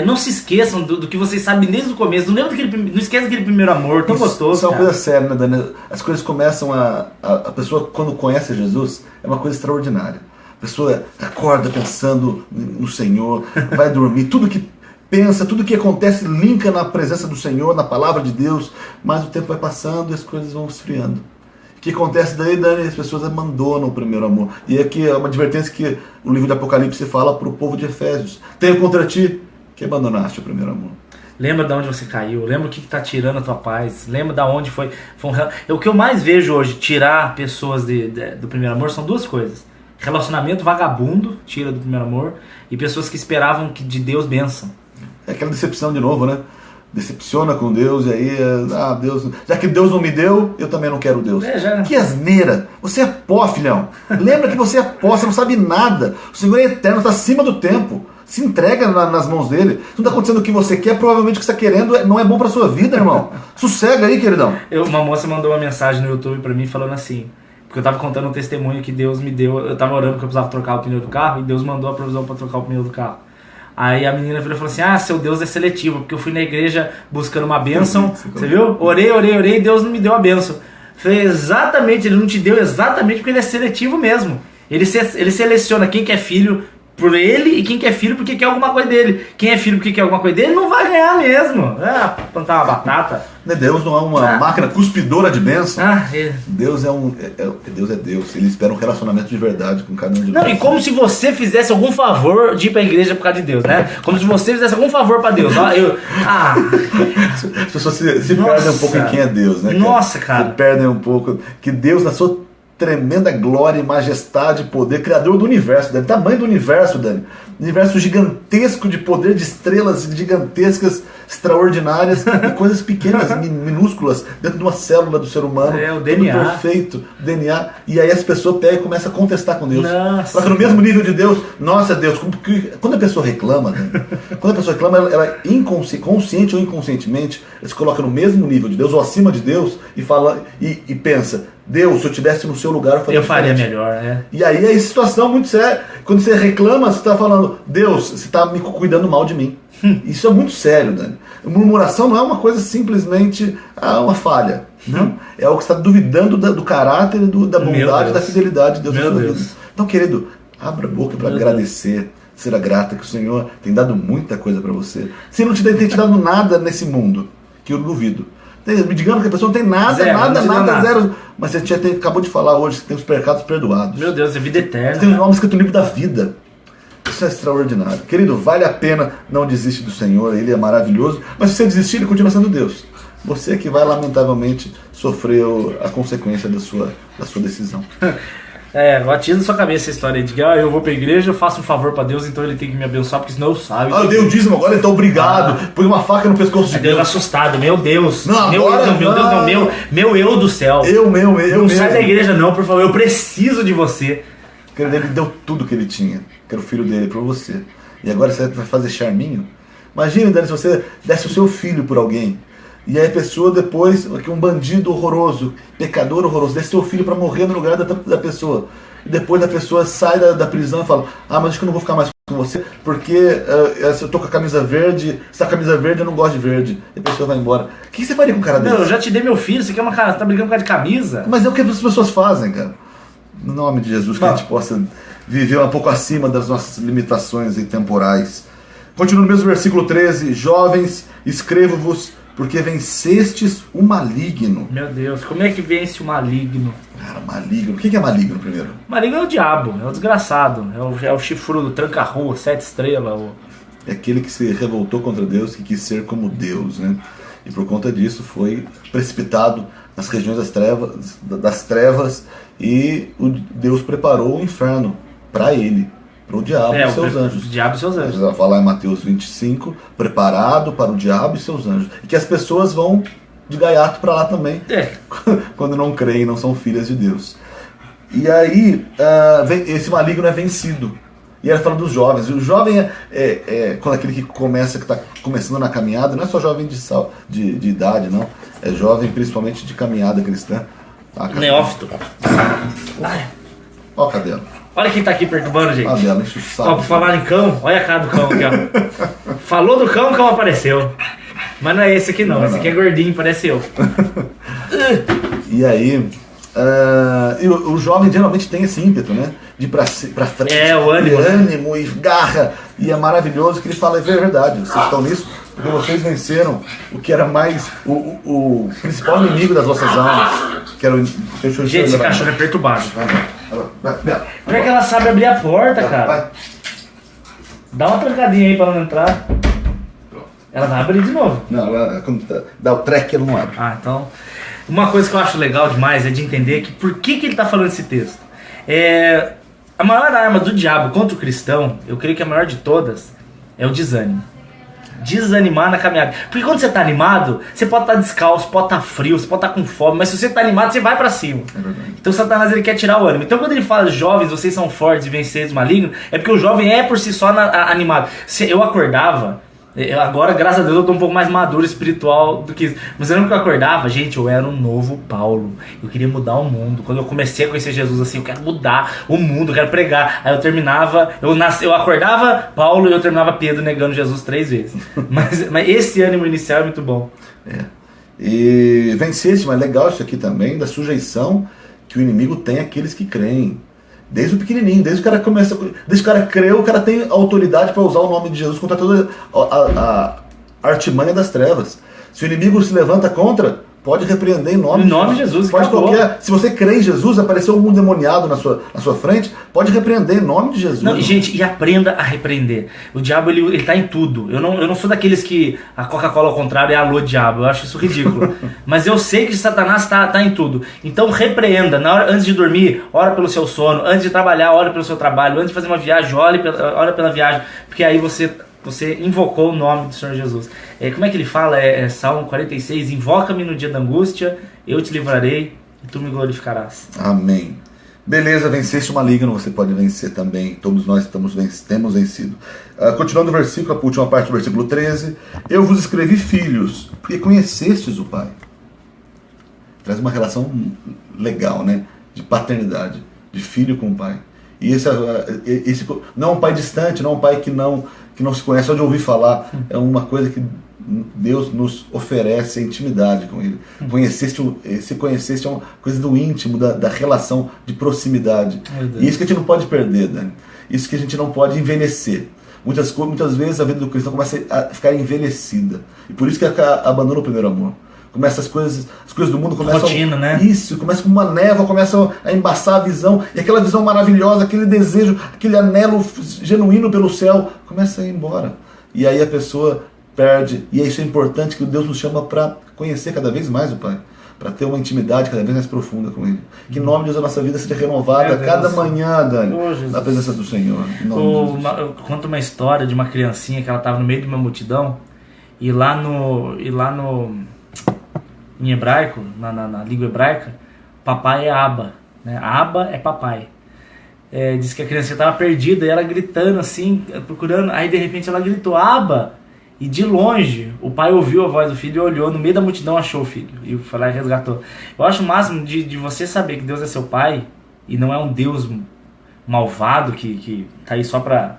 S2: não se esqueçam do que vocês sabem desde o começo. Não esqueça daquele primeiro amor tão gostoso.
S1: Isso é uma coisa séria, né, Dani? As coisas começam a pessoa, quando conhece Jesus, é uma coisa extraordinária. A pessoa acorda pensando no Senhor, vai dormir, tudo que pensa, tudo que acontece linka na presença do Senhor, na palavra de Deus, mas o tempo vai passando e as coisas vão esfriando. O que acontece daí, Dani? As pessoas abandonam o primeiro amor. E aqui é uma advertência que o livro de Apocalipse fala para o povo de Efésios. Tenho contra ti que abandonaste o primeiro amor.
S2: Lembra de onde você caiu, lembra o que está tirando a tua paz, lembra de onde foi o que eu mais vejo hoje tirar pessoas do primeiro amor são duas coisas. Relacionamento vagabundo, tira do primeiro amor, e pessoas que esperavam de Deus bênção.
S1: É aquela decepção de novo, né? Decepciona com Deus e aí, Deus, já que Deus não me deu, eu também não quero Deus. Que asneira! Você é pó, filhão. Lembra que você é pó, você não sabe nada. O Senhor é eterno, está acima do tempo. Se entrega nas mãos dele. Se não está acontecendo o que você quer, provavelmente o que você está querendo não é bom para sua vida, irmão. Sossega aí, queridão.
S2: Uma moça mandou uma mensagem no YouTube para mim falando assim, porque eu tava contando um testemunho que Deus me deu. Eu tava orando que eu precisava trocar o pneu do carro e Deus mandou a provisão para trocar o pneu do carro. Aí a menina virou e falou assim, seu Deus é seletivo, porque eu fui na igreja buscando uma bênção, você viu? Orei e Deus não me deu a bênção. Falei, exatamente, ele não te deu exatamente porque ele é seletivo mesmo. Ele seleciona quem quer filho por ele e quem quer filho porque quer alguma coisa dele. Quem é filho porque quer alguma coisa dele não vai ganhar mesmo. Plantar uma batata.
S1: Deus não é uma máquina cuspidora de bênção.
S2: Deus
S1: é Deus. Ele espera um relacionamento de verdade com cada um de nós.
S2: Não, e como se você fizesse algum favor de ir pra igreja por causa de Deus, né? Como se você fizesse algum favor pra Deus.
S1: As pessoas se perdem um pouco em quem é Deus, né?
S2: Nossa, cara.
S1: Se perdem um pouco. Que Deus, na sua tremenda glória e majestade e poder, criador do universo, Dani, tamanho do universo, Dani, universo gigantesco de poder, de estrelas gigantescas, extraordinárias e coisas pequenas, minúsculas, dentro de uma célula do ser humano,
S2: o DNA.
S1: tudo perfeito, DNA, e aí as pessoas pegam e começam a contestar com Deus.
S2: Nossa.
S1: Só que no mesmo nível de Deus, nossa Deus, quando a pessoa reclama, Dani, ela consciente ou inconscientemente, ela se coloca no mesmo nível de Deus ou acima de Deus e fala e pensa, Deus, se eu estivesse no seu lugar,
S2: Eu faria
S1: diferente.
S2: melhor, né?
S1: E aí é situação muito séria. Quando você reclama, você está falando, Deus, você está me cuidando mal de mim. Isso é muito sério, Dani. Murmuração não é uma coisa simplesmente uma falha. Não? É algo que está duvidando do caráter, da bondade e da fidelidade de Deus na sua vida. Então, querido, abra a boca para agradecer, ser grata, que o Senhor tem dado muita coisa para você. Se não tem te dado nada nesse mundo, que eu duvido. Me digamos que a pessoa não tem nada, nada, zero. Mas você acabou de falar hoje que tem os pecados perdoados.
S2: Meu Deus, é vida eterna.
S1: Você tem o nome escrito no livro da vida. Isso é extraordinário. Querido, vale a pena, não desiste do Senhor, Ele é maravilhoso. Mas se você desistir, Ele continua sendo Deus. Você que vai, lamentavelmente, sofrer a consequência da sua decisão.
S2: Batiza na sua cabeça essa história de que eu vou pra igreja, eu faço um favor pra Deus, então ele tem que me abençoar, porque senão eu saio.
S1: Eu dei o dízimo, agora ele tá obrigado. Põe uma faca no pescoço de
S2: Deus.
S1: Deus.
S2: Assustado, meu Deus.
S1: Não,
S2: meu eu do céu. Não sai da igreja não, por favor, eu preciso de você.
S1: Querido, ele deu tudo que ele tinha, que era o filho dele, pra você. E agora você vai fazer charminho? Imagine, Dani, se você desse o seu filho por alguém. E aí a pessoa depois, um bandido horroroso, pecador horroroso, desse seu filho para morrer no lugar da pessoa. E depois a pessoa sai da prisão e fala, mas acho que eu não vou ficar mais com você, porque eu tô com a camisa verde, se a camisa verde eu não gosto de verde. E a pessoa vai embora. O que você faria com um cara desse?
S2: Não, eu já te dei meu filho, você quer uma cara, você tá brigando por causa de camisa?
S1: Mas é o que as pessoas fazem, cara. No nome de Jesus, que a gente possa viver um pouco acima das nossas limitações temporais. Continua no mesmo versículo 13, jovens, escrevo-vos, porque vencestes o maligno.
S2: Meu Deus, como é que vence o maligno?
S1: Cara, maligno. O que é maligno primeiro?
S2: Maligno é o diabo, é o desgraçado. É o chifrudo, tranca-rua, 7 estrelas.
S1: É aquele que se revoltou contra Deus, que quis ser como Deus, né? E por conta disso foi precipitado nas regiões das trevas e Deus preparou o inferno para ele. Para o diabo e seus anjos.
S2: O diabo e seus anjos.
S1: Vai falar em Mateus 25, preparado para o diabo e seus anjos. E que as pessoas vão de gaiato para lá também, quando não creem, não são filhas de Deus. E aí, esse maligno é vencido. E ela fala dos jovens. E o jovem quando aquele que está começando na caminhada, não é só jovem de idade, não. É jovem principalmente de caminhada cristã.
S2: Neófito.
S1: Ó a cadela.
S2: Olha quem tá aqui perturbando, gente.
S1: Cadela, enche o saco.
S2: Por falar em cão, olha a cara do cão aqui, ó. Falou do cão, o cão apareceu. Mas não é esse aqui não, esse aqui é gordinho, parece eu.
S1: E aí, o jovem geralmente tem esse ímpeto, né? De ir pra frente,
S2: o ânimo,
S1: e garra, e é maravilhoso que ele fala, é verdade, vocês estão nisso, porque vocês venceram o que era mais, o principal inimigo das vossas almas, que era o...
S2: Gente, esse cachorro é perturbado.
S1: Vai.
S2: Como é que ela sabe abrir a porta, cara?
S1: Vai.
S2: Dá uma trancadinha aí pra ela não entrar. Ela vai abrir de novo.
S1: Não, quando dá o treco, ela não abre.
S2: Então... Uma coisa que eu acho legal demais é de entender que por que ele está falando esse texto. A maior arma do diabo contra o cristão, eu creio que a maior de todas, é o desânimo. Desanimar na caminhada. Porque quando você está animado, você pode estar descalço, pode estar frio, você pode estar com fome, mas se você está animado, você vai para cima. Então Satanás ele quer tirar o ânimo. Então quando ele fala, jovens, vocês são fortes e venceis o maligno, é porque o jovem é por si só animado. Se eu acordava... Agora, graças a Deus, eu tô um pouco mais maduro espiritual do que isso. Mas eu lembro que eu acordava, gente, eu era um novo Paulo. Eu queria mudar o mundo. Quando eu comecei a conhecer Jesus assim, eu quero mudar o mundo, eu quero pregar. Aí eu terminava, eu acordava Paulo e eu terminava Pedro negando Jesus 3 vezes. Mas esse ânimo inicial é muito bom.
S1: E venceste, mas legal isso aqui também, da sujeição que o inimigo tem àqueles que creem. Desde o pequenininho, desde que o cara começa, desde que o cara creu, o cara tem autoridade para usar o nome de Jesus contra toda a artimanha das trevas. Se o inimigo se levanta contra, pode repreender em nome
S2: de Jesus.
S1: Pode se você crê em Jesus, apareceu um demoniado na sua frente, pode repreender em nome de Jesus.
S2: Não, gente, e aprenda a repreender. O diabo, ele tá em tudo. Eu não sou daqueles que a Coca-Cola ao contrário é alô diabo. Eu acho isso ridículo. Mas eu sei que Satanás tá em tudo. Então repreenda. Antes de dormir, ora pelo seu sono. Antes de trabalhar, ora pelo seu trabalho. Antes de fazer uma viagem, ora pela viagem. Porque aí você invocou o nome do Senhor Jesus. Como é que ele fala? Salmo 46, invoca-me no dia da angústia, eu te livrarei e tu me glorificarás.
S1: Amém. Beleza, venceste o maligno, você pode vencer também. Todos nós temos vencido. Continuando o versículo, a última parte do versículo 13. Eu vos escrevi filhos, porque conhecestes o Pai. traz uma relação legal, né? De paternidade, de filho com o pai. E esse não é um pai distante, não é um pai que não se conhece só de ouvir falar. É uma coisa que Deus nos oferece, a intimidade com Ele. Se conheceste é uma coisa do íntimo, da relação de proximidade. E isso que a gente não pode perder, Dani. Isso que a gente não pode envelhecer. Muitas vezes a vida do cristão começa a ficar envelhecida. E por isso que abandona o primeiro amor. Começa as coisas do mundo começam...
S2: Rotina, né?
S1: Isso, começa com uma névoa, começa a embaçar a visão, e aquela visão maravilhosa, aquele desejo, aquele anelo genuíno pelo céu, começa a ir embora. E aí a pessoa perde, e isso é importante, que Deus nos chama para conhecer cada vez mais o Pai, para ter uma intimidade cada vez mais profunda com Ele. Que em nome de Deus a nossa vida seja renovada a cada manhã, Dani, na presença do Senhor.
S2: Eu conto uma história de uma criancinha que ela estava no meio de uma multidão, e lá em hebraico, na língua hebraica, papai é Abba, né? Abba é papai. Diz que a criança estava perdida e ela gritando assim, procurando, aí de repente ela gritou Abba, e de longe o pai ouviu a voz do filho e olhou, no meio da multidão achou o filho e foi lá e resgatou. Eu acho o máximo de você saber que Deus é seu pai e não é um Deus malvado que tá aí só para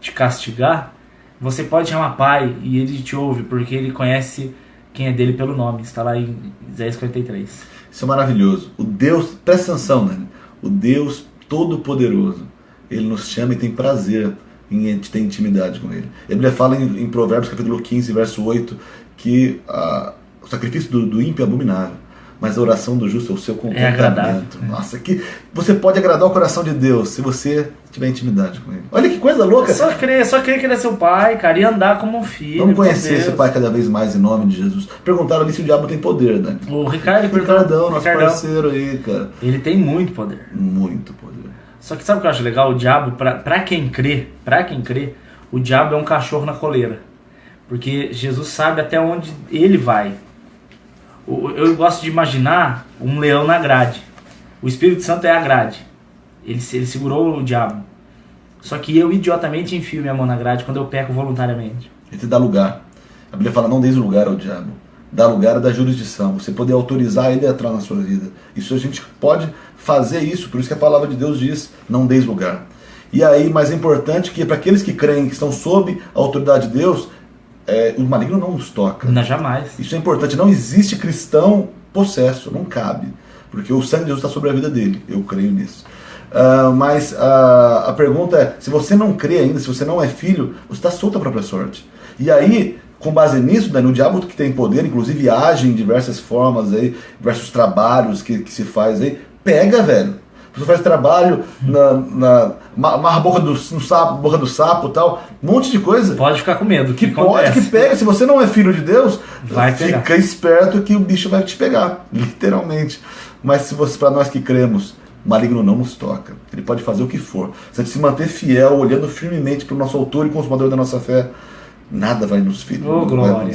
S2: te castigar. Você pode chamar pai e ele te ouve porque ele conhece quem é dele pelo nome. Está lá em Isaías 43.
S1: Isso é maravilhoso. O Deus, presta atenção, né? O Deus Todo-Poderoso, Ele nos chama e tem prazer em ter intimidade com Ele. A Bíblia fala em Provérbios capítulo 15, verso 8, que o sacrifício do ímpio é abominável, mas a oração do justo é o seu contentamento. Nossa, que você pode agradar o coração de Deus se você tiver intimidade com Ele. Olha que coisa louca!
S2: Só crer que Ele é seu pai, cara, e andar como um filho.
S1: Vamos conhecer esse pai cada vez mais em nome de Jesus. Perguntaram ali se o diabo tem poder, né?
S2: O Ricardão,
S1: nosso parceiro aí, cara.
S2: Ele tem muito poder.
S1: Muito poder.
S2: Só que sabe o que eu acho legal? O diabo, pra quem crê, o diabo é um cachorro na coleira. Porque Jesus sabe até onde ele vai. Eu gosto de imaginar um leão na grade. O Espírito Santo é a grade. Ele segurou o diabo. Só que eu, idiotamente, enfio minha mão na grade quando eu peco voluntariamente.
S1: Ele te dá lugar. A Bíblia fala, não deis lugar ao diabo. Dá lugar da jurisdição. Você poder autorizar ele a entrar na sua vida. Isso a gente pode fazer isso. Por isso que a palavra de Deus diz, não deis lugar. E aí, mais importante, que para aqueles que creem, que estão sob a autoridade de Deus, o maligno não nos toca.
S2: Não, jamais.
S1: Isso é importante. Não existe cristão possesso. Não cabe. Porque o sangue de Deus está sobre a vida dele. Eu creio nisso. Mas a pergunta é, se você não crê ainda, se você não é filho, você está solto à própria sorte. E aí, com base nisso, né, no diabo que tem poder, inclusive age em diversas formas, aí, diversos trabalhos que se faz aí, pega, velho. Você faz trabalho, amarra a boca do sapo e tal, um monte de coisa.
S2: Pode ficar com medo.
S1: Que pega. Se você não é filho de Deus,
S2: vai pegar.
S1: Fica esperto que o bicho vai te pegar, literalmente. Mas se você, para nós que cremos, o maligno não nos toca. Ele pode fazer o que for. Se a gente se manter fiel, olhando firmemente para o nosso autor e consumador da nossa fé, nada vai nos ferir.
S2: Oh, glória.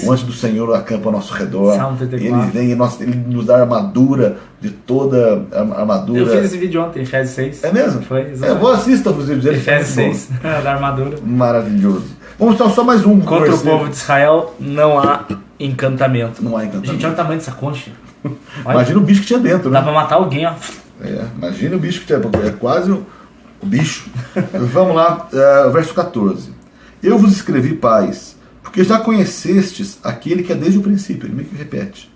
S1: O anjo do Senhor acampa ao nosso redor.
S2: Ele
S1: vem ele nos dá armadura, de toda a armadura.
S2: Eu fiz esse vídeo ontem, Efésios 6.
S1: É mesmo?
S2: Foi,
S1: vou assistir os vídeos dele.
S2: Efésios 6, da armadura.
S1: Maravilhoso. Vamos então só mais um.
S2: Contra o povo de Israel não há encantamento.
S1: Não há encantamento.
S2: Gente, olha o tamanho dessa concha.
S1: Imagina o bicho que tinha dentro, né?
S2: Dá pra matar alguém, ó.
S1: Imagina o bicho que tinha, é quase o bicho. Vamos lá, verso 14. Eu vos escrevi, pais, porque já conhecestes aquele que é desde o princípio. Ele meio que repete.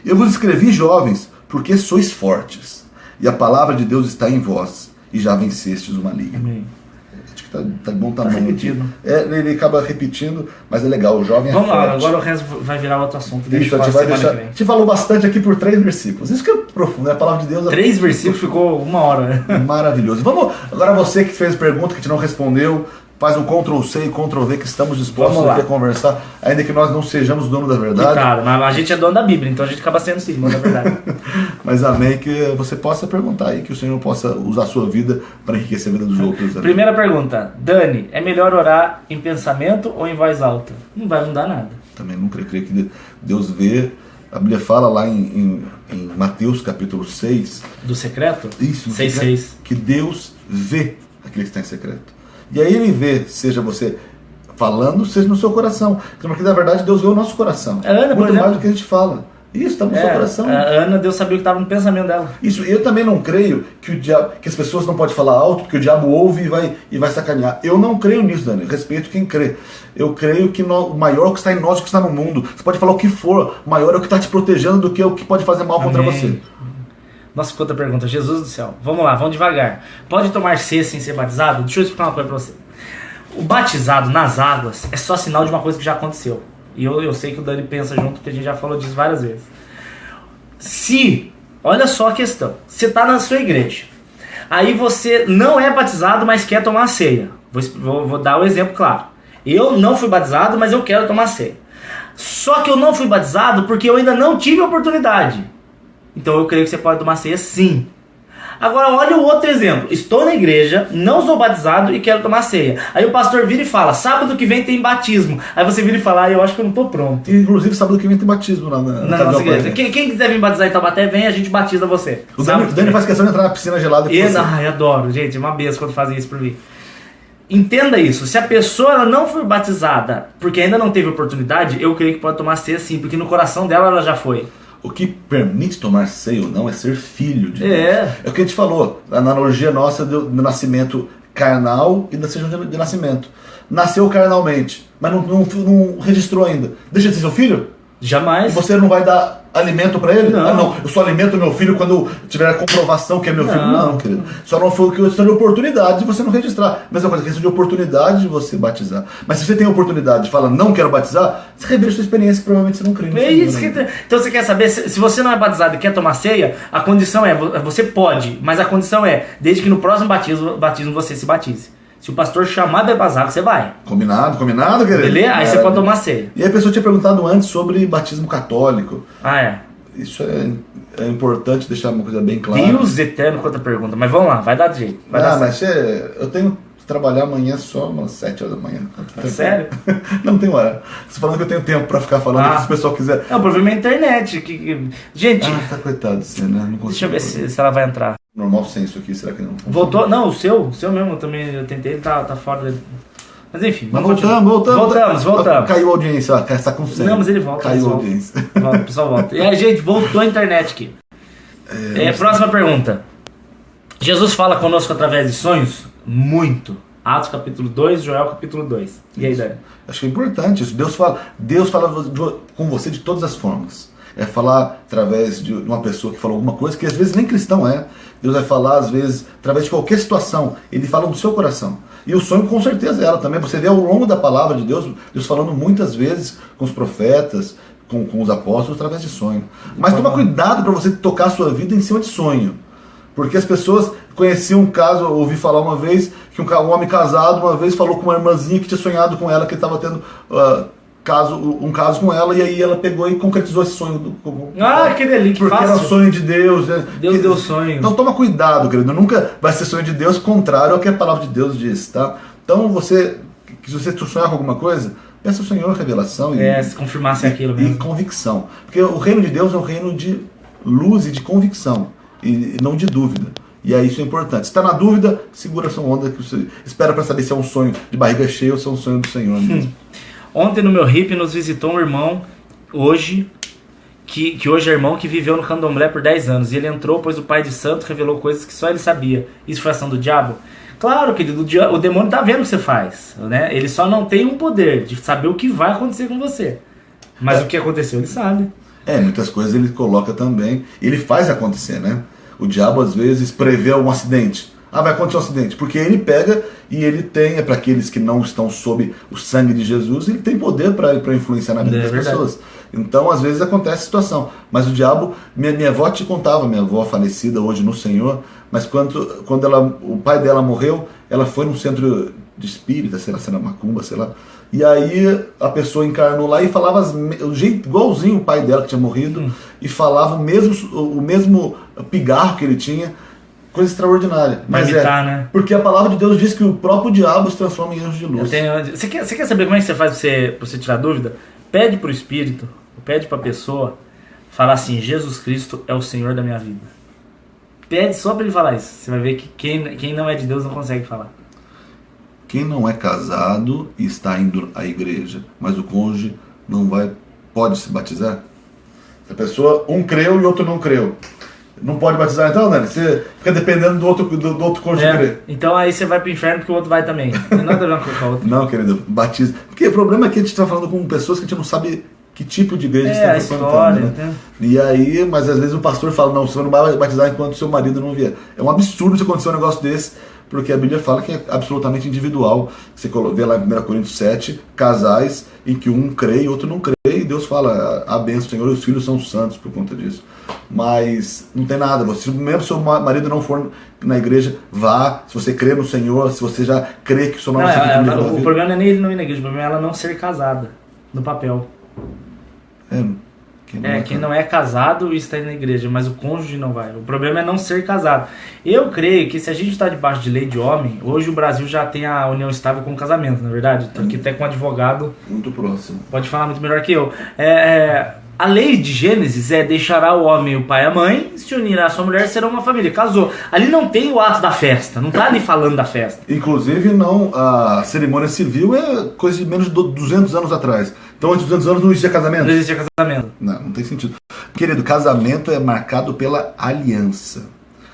S1: Eu vos escrevi, jovens, porque sois fortes, e a palavra de Deus está em vós, e já vencestes o maligno.
S2: Amém.
S1: Acho que tá de bom tamanho.
S2: Repetido.
S1: Ele acaba repetindo, mas é legal, o jovem
S2: Vamos
S1: é
S2: lá,
S1: forte.
S2: agora o resto vai virar outro assunto.
S1: Isso, a gente falou bastante aqui por 3 versículos. Isso que é profundo, né? A palavra de Deus...
S2: 3 versículos ficou 1 hora.
S1: Maravilhoso. Vamos, agora você que fez pergunta, que a gente não respondeu, faz um Ctrl+C e Ctrl+V, que estamos dispostos a conversar, ainda que nós não sejamos dono da verdade.
S2: Claro, mas a gente é dono da Bíblia, então a gente acaba sendo sim, dono da verdade.
S1: Mas amém, que você possa perguntar aí, que o Senhor possa usar a sua vida para enriquecer a vida dos outros.
S2: Primeira pergunta, Dani, é melhor orar em pensamento ou em voz alta? Não vai mudar nada.
S1: Também não creio que Deus vê. A Bíblia fala lá em Mateus capítulo 6.
S2: Do secreto?
S1: Isso,
S2: 6:6.
S1: Que Deus vê aquele que está em secreto. E aí ele vê, seja você falando, seja no seu coração. Porque na verdade Deus vê o nosso coração.
S2: Ana,
S1: muito mais do que a gente fala. Isso, está no seu coração.
S2: A Ana, Deus sabia o que estava no pensamento dela.
S1: Isso, eu também não creio que o diabo, que as pessoas não podem falar alto, porque o diabo ouve e vai sacanear. Eu não creio nisso, Dani. Respeito quem crê. Eu creio que o maior é o que está em nós, o que está no mundo. Você pode falar o que for, o maior é o que está te protegendo do que o que pode fazer mal contra você.
S2: Nossa, outra pergunta. Jesus do céu. Vamos lá, vamos devagar. Pode tomar ceia sem ser batizado? Deixa eu explicar uma coisa pra você. O batizado nas águas é só sinal de uma coisa que já aconteceu. E eu sei que o Dani pensa junto, porque a gente já falou disso várias vezes. Olha só a questão. Você está na sua igreja. Aí você não é batizado, mas quer tomar ceia. Vou dar o exemplo claro. Eu não fui batizado, mas eu quero tomar ceia. Só que eu não fui batizado porque eu ainda não tive a oportunidade. Então eu creio que você pode tomar ceia sim. Agora olha o outro exemplo. Estou na igreja, não sou batizado e quero tomar ceia. Aí o pastor vira e fala, sábado que vem tem batismo. Aí você vira e fala, eu acho que eu não estou pronto.
S1: E, inclusive sábado que vem tem batismo lá na
S2: nossa igreja. Quem quiser vir batizar em Taubaté, vem, a gente batiza você.
S1: O Dani faz questão de entrar na piscina gelada.
S2: Ai, adoro, gente, é uma benção quando fazem isso por mim. Entenda isso, se a pessoa ela não foi batizada porque ainda não teve oportunidade, eu creio que pode tomar ceia sim, porque no coração dela ela já foi.
S1: O que permite tomar ceia ou não é ser filho de Deus.
S2: É
S1: o que a gente falou, a analogia nossa do nascimento carnal e da certidão de nascimento. Nasceu carnalmente, mas não registrou ainda. Deixa de ser seu filho?
S2: Jamais.
S1: E você não vai dar alimento para ele?
S2: Não.
S1: Ah, não, eu só alimento meu filho quando tiver a comprovação que é meu filho. Não, querido. Só não foi questão de oportunidade de você não registrar. Mesma coisa, questão de oportunidade de você batizar. Mas se você tem a oportunidade de falar, não quero batizar, você revira a sua experiência que provavelmente você não crê.
S2: É isso que... Então você quer saber, se você não é batizado e quer tomar ceia, a condição é, você pode, mas a condição é, desde que no próximo batismo você se batize. Se o pastor chamar de batizado, você vai.
S1: Combinado, querido.
S2: Beleza? Aí você pode tomar ceia.
S1: E a pessoa tinha perguntado antes sobre batismo católico.
S2: É.
S1: Isso é importante deixar uma coisa bem clara.
S2: Deus eterno com outra pergunta, mas vamos lá, vai dar jeito.
S1: Mas eu tenho que trabalhar amanhã só umas 7 horas da manhã.
S2: Sério?
S1: Não tem hora. Você falando que eu tenho tempo pra ficar falando, se o pessoal quiser.
S2: Não, o problema é a internet. Gente.
S1: Tá coitado de você, né? Não consigo.
S2: Deixa eu ver se ela vai entrar.
S1: Normal sem isso aqui, será que não?
S2: Voltou? Não, o seu mesmo, eu tentei, ele tá fora. Mas enfim.
S1: Mas voltamos. Caiu a audiência, ó, tá com 100.
S2: Não, mas ele volta.
S1: Caiu a audiência.
S2: Volta, o pessoal volta. E aí, gente, voltou a internet aqui. Próxima pergunta. Jesus fala conosco através de sonhos? Muito. Atos capítulo 2, Joel capítulo 2. E aí, Dani?
S1: Acho que é importante isso. Deus fala com você de todas as formas. É falar através de uma pessoa que falou alguma coisa que às vezes nem cristão é. Deus vai falar às vezes através de qualquer situação. Ele fala do seu coração. E o sonho com certeza é ela também. Você vê ao longo da palavra de Deus, Deus falando muitas vezes com os profetas, com os apóstolos através de sonho. Mas toma cuidado para você tocar a sua vida em cima de sonho. Porque as pessoas conheciam um caso, eu ouvi falar uma vez, que um homem casado uma vez falou com uma irmãzinha que tinha sonhado com ela, que estava tendo um caso com ela, e aí ela pegou e concretizou esse sonho.
S2: Que delícia,
S1: porque
S2: fácil.
S1: era sonho de Deus. Né?
S2: Deus deu sonho.
S1: Então toma cuidado, querido. Nunca vai ser sonho de Deus contrário ao que a palavra de Deus diz, tá? Então se você sonhar com alguma coisa, peça ao Senhor revelação
S2: se confirmasse aquilo mesmo.
S1: E convicção. Porque o reino de Deus é um reino de luz e de convicção, e não de dúvida. E aí isso é importante. Se está na dúvida, segura sua onda, que você espera para saber se é um sonho de barriga cheia ou se é um sonho do Senhor mesmo.
S2: Ontem no meu hippie nos visitou um irmão, que hoje é irmão, que viveu no candomblé por 10 anos. E ele entrou, pois o pai de santo revelou coisas que só ele sabia. Isso foi ação do diabo? Claro, querido, o demônio está vendo o que você faz, né? Ele só não tem um poder de saber o que vai acontecer com você. Mas o que aconteceu, ele sabe.
S1: Muitas coisas ele coloca também. Ele faz acontecer, né? O diabo às vezes prevê um acidente. Vai acontecer um acidente. Porque ele pega e ele tem, para aqueles que não estão sob o sangue de Jesus, ele tem poder para influenciar na vida das pessoas. Então, às vezes acontece a situação. Mas o diabo, minha avó te contava, minha avó falecida hoje no Senhor, mas quando o pai dela morreu, ela foi num centro de espírita, sei lá, se era macumba, sei lá. E aí a pessoa encarnou lá e falava o jeito igualzinho o pai dela que tinha morrido, e falava o mesmo pigarro que ele tinha. Coisa extraordinária. Mas
S2: né?
S1: Porque a palavra de Deus diz que o próprio diabo se transforma em anjo de luz.
S2: Você quer saber como é que você faz pra você tirar dúvida? Pede pro Espírito, pede pra pessoa, falar assim, Jesus Cristo é o Senhor da minha vida. Pede só pra ele falar isso. Você vai ver que quem não é de Deus não consegue falar.
S1: Quem não é casado e está indo à igreja, mas o cônjuge não pode se batizar? A pessoa, um creu e outro não creu. Não pode batizar então, né? Você fica dependendo do outro cônjuge crer.
S2: Então aí você vai pro inferno porque o outro vai também. Não tem nada a ver uma coisa com a outra.
S1: Não, querido, batiza. Porque o problema é que a gente está falando com pessoas que a gente não sabe que tipo de igreja
S2: a
S1: está
S2: história,
S1: frequentando, né? E aí, mas às vezes o pastor fala, não, você não vai batizar enquanto seu marido não vier. É um absurdo se acontecer um negócio desse, porque a Bíblia fala que é absolutamente individual. Você vê lá em 1 Coríntios 7, casais em que um crê e outro não crê, e Deus fala, a bênção do Senhor e os filhos são santos por conta disso. Mas não tem nada, você, mesmo se seu marido não for na igreja, vá, se você crê no Senhor, se você já crê que o seu nome
S2: o problema não é nem ele não ir na igreja, o problema é ela não ser casada, no papel. Quem não é casado está indo na igreja, mas o cônjuge não vai. O problema é não ser casado. Eu creio que se a gente está debaixo de lei de homem, hoje o Brasil já tem a união estável com o casamento, na verdade. Estou aqui até com um advogado.
S1: Muito próximo.
S2: Pode falar muito melhor que eu. A lei de Gênesis deixará o homem, o pai e a mãe, se unirá a sua mulher, serão uma família. Casou. Ali não tem o ato da festa, não está ali falando da festa.
S1: Inclusive, não, a cerimônia civil é coisa de menos de 200 anos atrás. Então, antes de 200 anos não existia casamento?
S2: Não existia casamento.
S1: Não tem sentido. Querido, casamento é marcado pela aliança.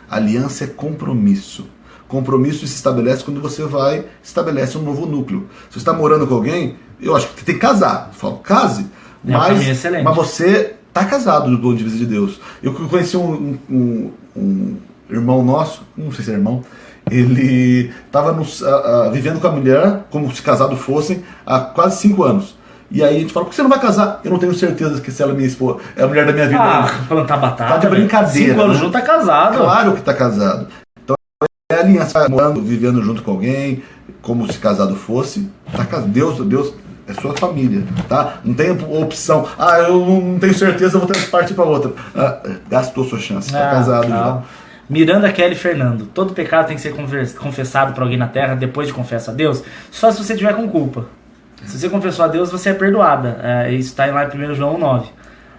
S1: Aliança é compromisso. Compromisso se estabelece quando você estabelece um novo núcleo. Se você está morando com alguém, eu acho que você tem que casar. Eu falo, case. Mas você está casado do ponto de vista de Deus. Eu conheci um irmão nosso, não sei se é irmão, ele estava vivendo com a mulher, como se casados fossem, há quase 5 anos. E aí a gente fala, por que você não vai casar? Eu não tenho certeza que se ela é minha esposa, é a mulher da minha vida.
S2: Plantar batata.
S1: Tá de brincadeira.
S2: 5 anos junto tá casado.
S1: Claro que tá casado. Então é aliança, morando, vivendo junto com alguém, como se casado fosse. Tá casado. Deus é sua família, tá? Não tem opção. Eu não tenho certeza, eu vou ter que partir para outra. Gastou sua chance, tá casado já.
S2: Miranda Kelly Fernando. Todo pecado tem que ser confessado para alguém na terra depois de confessa a Deus, só se você tiver com culpa. Se você confessou a Deus, você é perdoada. Isso está lá em 1 João 9.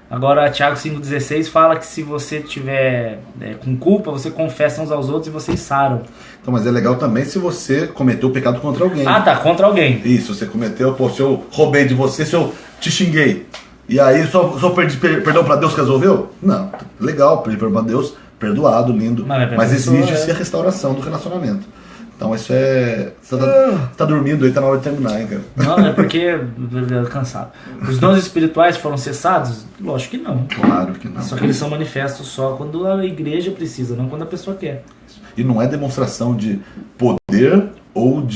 S2: Agora, Tiago 5,16 fala que se você tiver com culpa, você confessa uns aos outros e vocês saram.
S1: Então, mas é legal também se você cometeu pecado contra alguém.
S2: Contra alguém.
S1: Isso, você cometeu, se eu roubei de você, se eu te xinguei. E aí só perdi perdão para Deus que resolveu? Não, legal, pedir perdão para Deus, perdoado, lindo. Mas exige-se a restauração do relacionamento. Então isso você tá dormindo aí, tá na hora de terminar, hein, cara?
S2: Não, é porque cansado. Os dons espirituais foram cessados? Lógico que não.
S1: Claro que não.
S2: Só que eles são manifestos só quando a igreja precisa, não quando a pessoa quer.
S1: E não é demonstração de poder ou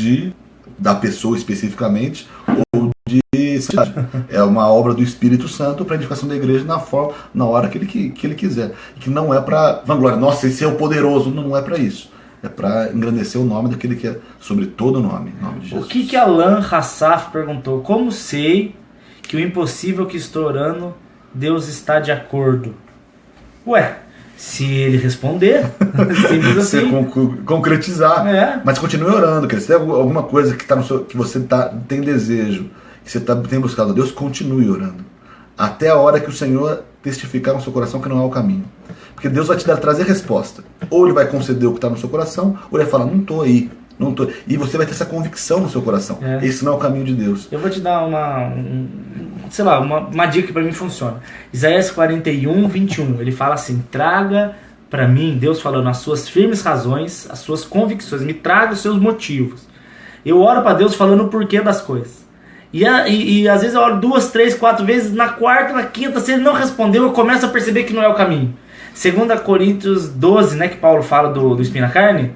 S1: da pessoa especificamente, ou de santidade. É uma obra do Espírito Santo para a edificação da igreja na hora que ele quiser. Que não é para vanglória. Nossa, esse é o poderoso. Não é para isso. É para engrandecer o nome daquele que é sobre todo o nome de Jesus.
S2: O que Alan Hassaf perguntou? Como sei que o impossível que estou orando, Deus está de acordo? Se ele responder, simples assim.
S1: Você concretizar. Mas continue orando, se tem alguma coisa que você tem desejo, que você tem buscado a Deus, continue orando. Até a hora que o Senhor testificar no seu coração que não é o caminho. Porque Deus vai te trazer resposta. Ou Ele vai conceder o que está no seu coração, ou Ele vai falar, não estou aí. E você vai ter essa convicção no seu coração. Esse não é o caminho de Deus.
S2: Eu vou te dar uma dica que para mim funciona. Isaías 41, 21. Ele fala assim, traga para mim, Deus falando, as suas firmes razões, as suas convicções, me traga os seus motivos. Eu oro para Deus falando o porquê das coisas. E às vezes eu oro 2, 3, 4 vezes, na quarta, na quinta, se ele não respondeu, eu começo a perceber que não é o caminho. 2 Coríntios 12, que Paulo fala do espinho na carne,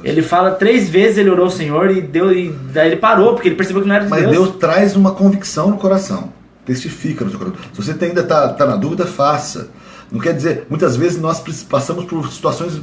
S2: ele fala 3 vezes ele orou ao Senhor e daí ele parou, porque ele percebeu que não era de Deus.
S1: Mas Deus traz uma convicção no coração, testifica no seu coração. Se você ainda está na dúvida, faça. Não quer dizer, muitas vezes nós passamos por situações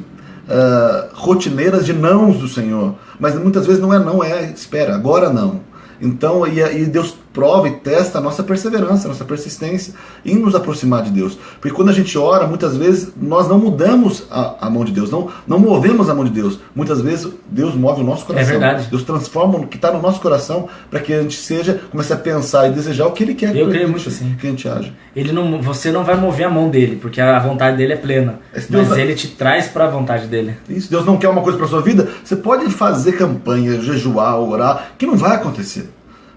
S1: rotineiras de nãos do Senhor, mas muitas vezes não é espera, agora não. Então, e Deus prova e testa a nossa perseverança, a nossa persistência em nos aproximar de Deus. Porque quando a gente ora, muitas vezes nós não mudamos a mão de Deus, não movemos a mão de Deus. Muitas vezes Deus move o nosso coração.
S2: É verdade.
S1: Deus transforma o que está no nosso coração para que a gente comece a pensar e desejar o que Ele quer
S2: que a
S1: gente haja.
S2: Você não vai mover a mão dele, porque a vontade dele é plena. Mas Ele te traz para a vontade dele.
S1: Isso, Deus não quer uma coisa para sua vida, você pode fazer campanha, jejuar, orar, que não vai acontecer.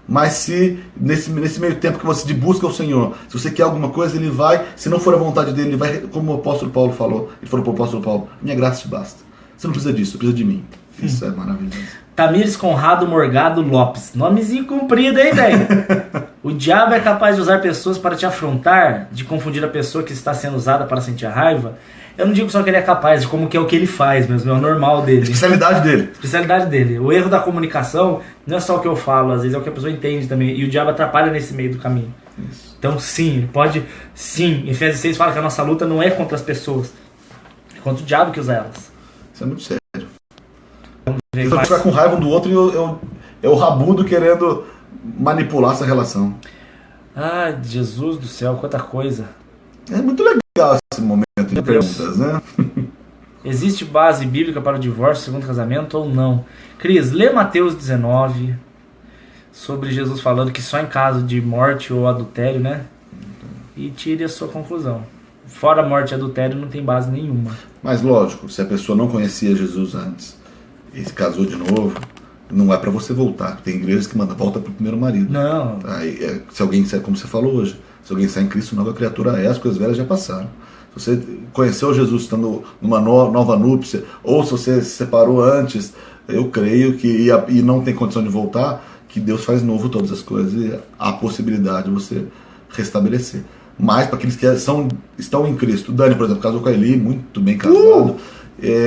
S1: Mas se nesse meio tempo que você de busca ao Senhor, se você quer alguma coisa, ele vai, se não for a vontade dele, ele vai, como o apóstolo Paulo falou, ele falou para o apóstolo Paulo, minha graça te basta. Você não precisa disso, você precisa de mim. Isso é maravilhoso.
S2: Tamires Conrado Morgado Lopes. Nomezinho comprido, hein, velho? O diabo é capaz de usar pessoas para te afrontar, de confundir a pessoa que está sendo usada para sentir raiva. Eu não digo só que ele é capaz, de como que é o que ele faz mesmo, é o normal dele.
S1: Especialidade dele.
S2: Especialidade dele. O erro da comunicação não é só o que eu falo, às vezes é o que a pessoa entende também. E o diabo atrapalha nesse meio do caminho.
S1: Isso.
S2: Então sim, ele pode... Sim, Efésios 6 fala que a nossa luta não é contra as pessoas, é contra o diabo que usa elas.
S1: Isso é muito sério. Se eu estiver com raiva um do outro, é o rabudo querendo manipular essa relação.
S2: Ai, Jesus do céu, quanta coisa.
S1: É muito legal esse momento de perguntas, né?
S2: Existe base bíblica para o divórcio segundo casamento ou não? Cris, lê Mateus 19, sobre Jesus falando que só em caso de morte ou adultério, né? E tire a sua conclusão. Fora morte e adultério não tem base nenhuma.
S1: Mas lógico, se a pessoa não conhecia Jesus antes e se casou de novo, não é para você voltar. Tem igrejas que mandam volta pro primeiro marido.
S2: Não.
S1: Aí, se alguém, como você falou hoje, se alguém sai em Cristo, nova criatura é, as coisas velhas já passaram. Se você conheceu Jesus estando numa nova núpcia, ou se você se separou antes, eu creio que, e não tem condição de voltar, que Deus faz novo todas as coisas e há a possibilidade de você restabelecer. Mas para aqueles que estão em Cristo, Dani, por exemplo, casou com a Eli, muito bem casado.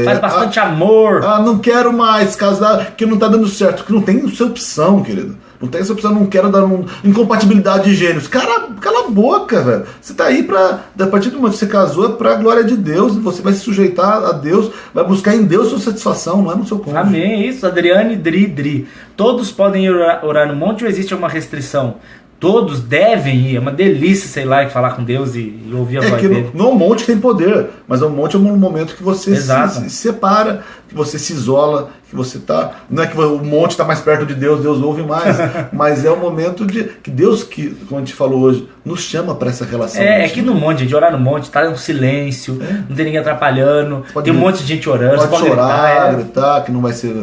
S2: Faz bastante amor.
S1: Não quero mais casar, que não tá dando certo. Que não tem essa opção, querido. Não tem essa opção, não quero dar incompatibilidade de gênios. Cara, cala a boca, velho. Você tá aí a partir do momento que você casou, é pra glória de Deus. Você vai se sujeitar a Deus, vai buscar em Deus sua satisfação, não é no seu cônjuge.
S2: Amém, isso. Adriane Dri. Todos podem orar no monte ou existe alguma restrição? Todos devem ir, é uma delícia, sei lá, falar com Deus e ouvir a voz dele.
S1: Não é um monte que tem poder, mas é um monte é um momento que você se separa, que você se isola, que você tá... Não é que o monte está mais perto de Deus, Deus ouve mais, mas é um momento que Deus, como a gente falou hoje, nos chama para essa relação.
S2: É que no monte, de orar no monte, tá um silêncio, não tem ninguém atrapalhando, tem um monte de gente orando.
S1: Pode chorar, gritar, que não vai ser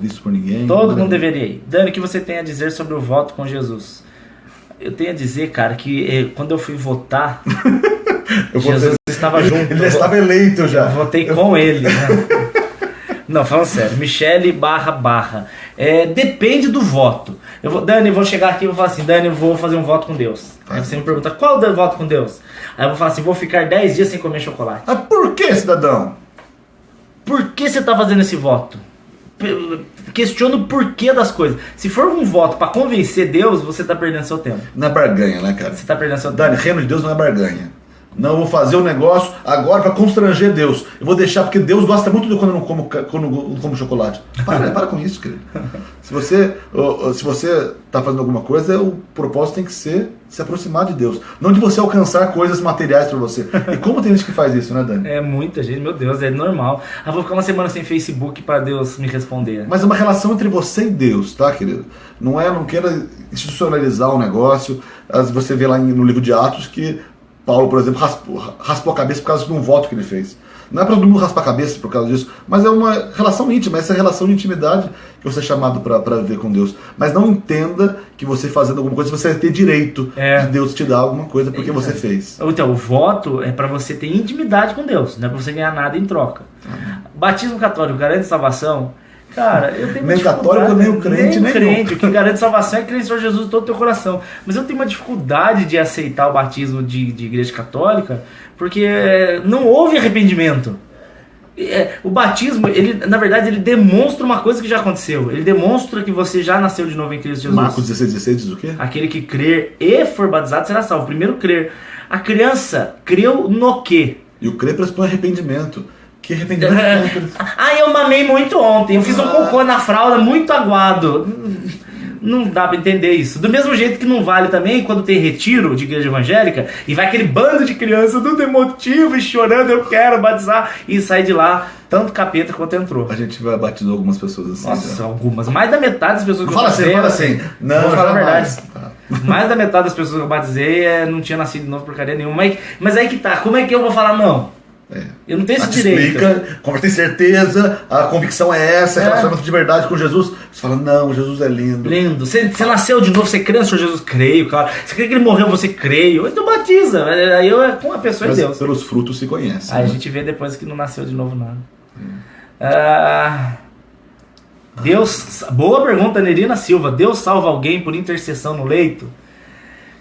S1: visto por ninguém.
S2: Todo mundo deveria ir. Dani, o que você tem a dizer sobre o voto com Jesus? Eu tenho a dizer, cara, que quando eu fui votar, Jesus estava junto.
S1: Ele estava eleito já.
S2: Eu votei com ele. Né? Não, falando sério. Michele /. Depende do voto. Dani, eu vou chegar aqui e vou falar assim, Dani, eu vou fazer um voto com Deus. Aí você me pergunta, qual é o voto com Deus? Aí eu vou falar assim, vou ficar 10 dias sem comer chocolate.
S1: Ah, por que, cidadão?
S2: Por que você está fazendo esse voto? Questiona o porquê das coisas. Se for um voto pra convencer Deus, você tá perdendo seu tempo.
S1: Não é barganha, né, cara?
S2: Você tá perdendo seu tempo.
S1: Dani, reino de Deus não é barganha. Não, eu vou fazer um negócio agora pra constranger Deus. Eu vou deixar, porque Deus gosta muito de quando eu não como chocolate. Para com isso, querido. Se você tá fazendo alguma coisa, o propósito tem que ser se aproximar de Deus. Não de você alcançar coisas materiais pra você. E como tem gente que faz isso, né, Dani?
S2: É muita gente, meu Deus, é normal. Vou ficar uma semana sem Facebook pra Deus me responder.
S1: Mas é uma relação entre você e Deus, tá, querido? Não queira institucionalizar o negócio. Você vê lá no livro de Atos que Paulo, por exemplo, raspou a cabeça por causa de um voto que ele fez. Não é para todo mundo raspar a cabeça por causa disso, mas é uma relação íntima, essa relação de intimidade que você é chamado para viver com Deus. Mas não entenda que você fazendo alguma coisa, você vai ter direito de Deus te dar alguma coisa porque você fez.
S2: Então, o voto é para você ter intimidade com Deus, não é para você ganhar nada em troca. Batismo católico garante salvação? Cara, eu tenho
S1: nem católico, nem o crente, nem
S2: crente. O que garante salvação é crer em Senhor Jesus de todo o teu coração. Mas eu tenho uma dificuldade de aceitar o batismo de igreja católica, porque não houve arrependimento. O batismo, na verdade, ele demonstra uma coisa que já aconteceu. Ele demonstra que você já nasceu de novo em Cristo Jesus.
S1: Marcos 16 diz o quê?
S2: Aquele que crer e for batizado será salvo. Primeiro crer. A criança creu no quê?
S1: E o crer pressupõe arrependimento. Que arrependimento?
S2: Eu mamei muito ontem. Eu fiz um cocô na fralda muito aguado. Não dá pra entender isso. Do mesmo jeito que não vale também quando tem retiro de igreja evangélica e vai aquele bando de crianças tudo emotivo e chorando, eu quero batizar, e sai de lá tanto capeta quanto entrou.
S1: A gente vai batizar algumas pessoas assim.
S2: Nossa, algumas. Mais da metade das pessoas que eu batizei...
S1: Fala assim. Não,
S2: vou falar a verdade.
S1: Tá.
S2: Mais da metade das pessoas que eu batizei não tinha nascido de novo porcaria nenhuma. Mas aí que tá. Como é que eu vou falar não? Eu não tenho esse
S1: Te
S2: direito.
S1: explica, como tem certeza, a convicção é essa, relacionamento de verdade com Jesus. Você fala, não, Jesus é lindo.
S2: Lindo. Você nasceu de novo, você crê no Senhor Jesus? Creio, claro. Você crê que ele morreu, você creio. Então batiza. Aí eu é com a pessoa
S1: Mas
S2: de Deus.
S1: pelos frutos se conhece.
S2: Aí
S1: né?
S2: a gente vê depois que não nasceu de novo nada. Deus. Boa pergunta, Nerina Silva. Deus salva alguém por intercessão no leito?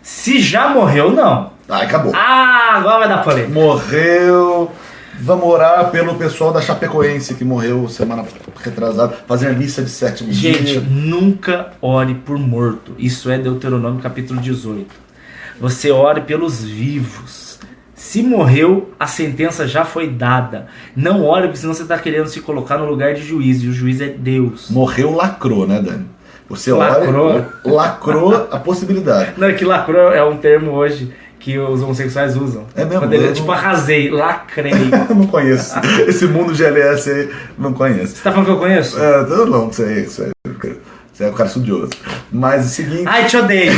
S2: Se já morreu, não.
S1: Acabou.
S2: Agora vai dar polêmica.
S1: Morreu. Vamos orar pelo pessoal da Chapecoense que morreu semana retrasada. Fazer missa de sétimo
S2: Gente,
S1: dia.
S2: nunca ore por morto. Isso é Deuteronômio capítulo 18. Você ore pelos vivos. Se morreu, a sentença já foi dada. Não ore, porque senão você está querendo se colocar no lugar de juiz. E o juiz é Deus.
S1: Morreu, lacrou, né, Dani? Você
S2: Lacrou.
S1: lacrou a possibilidade.
S2: Não, é que lacrou é um termo hoje que os homossexuais usam.
S1: É mesmo?
S2: Quando ele, tipo, arrasei, lacrei.
S1: Eu não conheço. Esse mundo GLS aí, não conheço.
S2: Você tá falando que eu conheço?
S1: Eu não sei. Você é um cara estudioso. Mas é o seguinte...
S2: Ai, te odeio.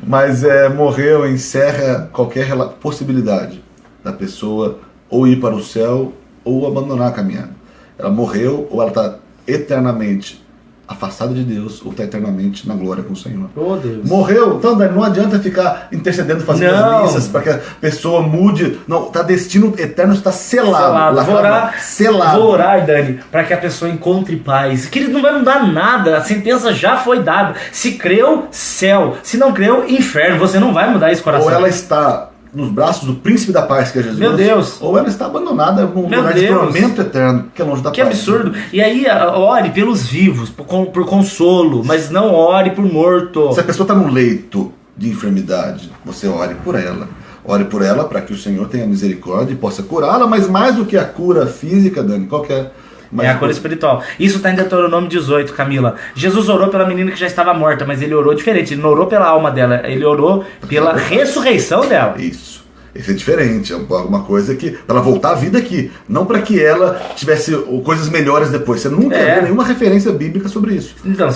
S1: Mas morreu, encerra qualquer possibilidade da pessoa ou ir para o céu ou abandonar a caminhada. Ela morreu ou ela está eternamente afastada de Deus ou está eternamente na glória com o Senhor.
S2: Oh, Deus.
S1: Morreu, então Dani, não adianta ficar intercedendo, fazendo as missas para que a pessoa mude. Não, tá destino eterno, está selado.
S2: Vou orar, Dani, para que a pessoa encontre paz. Que ele não vai mudar nada, a sentença já foi dada. Se creu, céu. Se não creu, inferno. Você não vai mudar esse coração.
S1: Ou ela está nos braços do príncipe da paz, que é Jesus.
S2: Meu Deus.
S1: Ou ela está abandonada num lugar de tormento eterno, que é longe da
S2: que
S1: paz.
S2: Que absurdo. E aí, ore pelos vivos, por consolo, mas não ore por morto.
S1: Se a pessoa está no leito de enfermidade, você ore por ela. Ore por ela para que o Senhor tenha misericórdia e possa curá-la, mas mais do que a cura física, Dani, qualquer...
S2: É a cura espiritual. Isso está em Deuteronômio 18, Camila. Jesus orou pela menina que já estava morta, mas ele orou diferente. Ele não orou pela alma dela, ele orou pela ressurreição dela.
S1: Isso. Isso é diferente. É alguma coisa que... para ela voltar à vida aqui. Não para que ela tivesse coisas melhores depois. Você nunca viu nenhuma referência bíblica sobre isso.
S2: Então,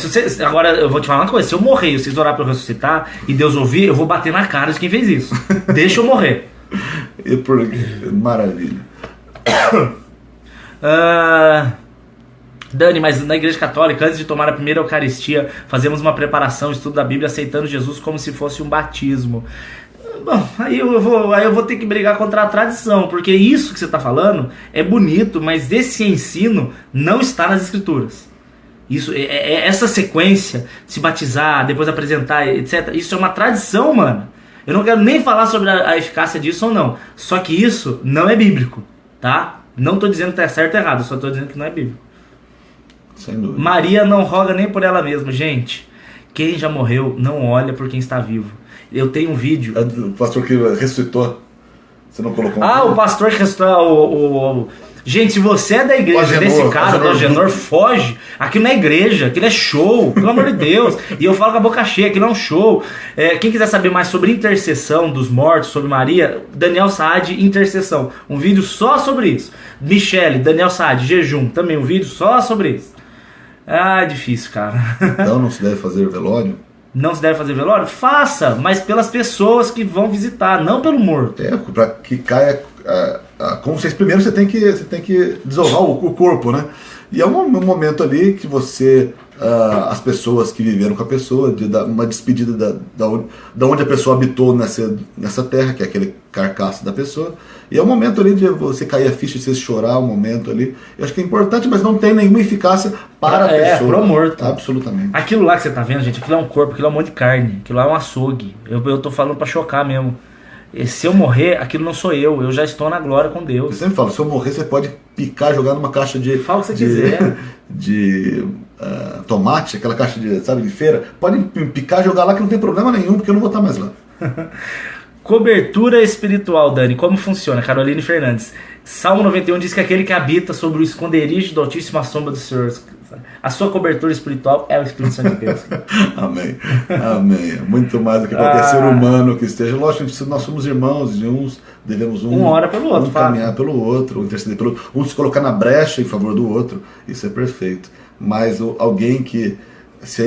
S2: agora eu vou te falar uma coisa. Se eu morrer e vocês orar para eu ressuscitar e Deus ouvir, eu vou bater na cara de quem fez isso. Deixa eu morrer.
S1: Maravilha.
S2: Dani, mas na Igreja Católica, antes de tomar a primeira Eucaristia, fazemos uma preparação, estudo da Bíblia, aceitando Jesus como se fosse um batismo. Bom, aí eu vou ter que brigar contra a tradição, porque isso que você está falando é bonito, mas esse ensino não está nas Escrituras. Isso, essa sequência, se batizar, depois apresentar, etc., isso é uma tradição, mano. Eu não quero nem falar sobre a eficácia disso ou não. Só que isso não é bíblico, tá? Não estou dizendo que está certo ou errado, só estou dizendo que não é bíblico.
S1: Sem dúvida.
S2: Maria não roga nem por ela mesma. Gente, quem já morreu não olha por quem está vivo. Eu tenho um vídeo.
S1: O pastor que ressuscitou, você não colocou
S2: o pastor que ressuscitou. Gente, se você é da igreja desse cara, do Agenor, foge. Aquilo não é igreja, aquilo é show, pelo amor de Deus. E eu falo com a boca cheia, aquilo é um show. Quem quiser saber mais sobre intercessão dos mortos, sobre Maria, Daniel Saad, intercessão. Um vídeo só sobre isso. Michele, Daniel Saad, jejum, também um vídeo só sobre isso. Difícil, cara.
S1: Então não se deve fazer velório?
S2: Não se deve fazer velório? Faça, mas pelas pessoas que vão visitar, não pelo morto.
S1: Para que caia a consciência. Primeiro você tem que desovar o corpo, né? E é um momento ali que você... as pessoas que viveram com a pessoa, de dar uma despedida da onde a pessoa habitou nessa terra, que é aquele carcaço da pessoa. E é um momento ali de você cair a ficha, de você chorar, um momento ali. Eu acho que é importante, mas não tem nenhuma eficácia para a pessoa.
S2: Pro morto.
S1: Absolutamente.
S2: Aquilo lá que você tá vendo, gente, aquilo é um corpo, aquilo é um monte de carne, aquilo lá é um açougue. Eu tô falando para chocar mesmo. E se eu morrer, aquilo não sou eu já estou na glória com Deus.
S1: Eu sempre falo, se eu morrer, você pode picar, jogar numa caixa de...
S2: Fala o que você quiser.
S1: De tomate, aquela caixa de feira. Pode picar, jogar lá que não tem problema nenhum, porque eu não vou estar mais lá.
S2: Cobertura espiritual, Dani, como funciona? Caroline Fernandes. Salmo 91 diz que aquele que habita sobre o esconderijo do Altíssimo, a sombra do Senhor. A sua cobertura espiritual é o Espírito Santo de Deus.
S1: Amém. Amém. Muito mais do que qualquer ser humano que esteja. Lógico, nós somos irmãos e uns devemos
S2: um ora pelo outro,
S1: caminhar pelo outro, um interceder pelo outro, um se colocar na brecha em favor do outro. Isso é perfeito. Mas alguém que Se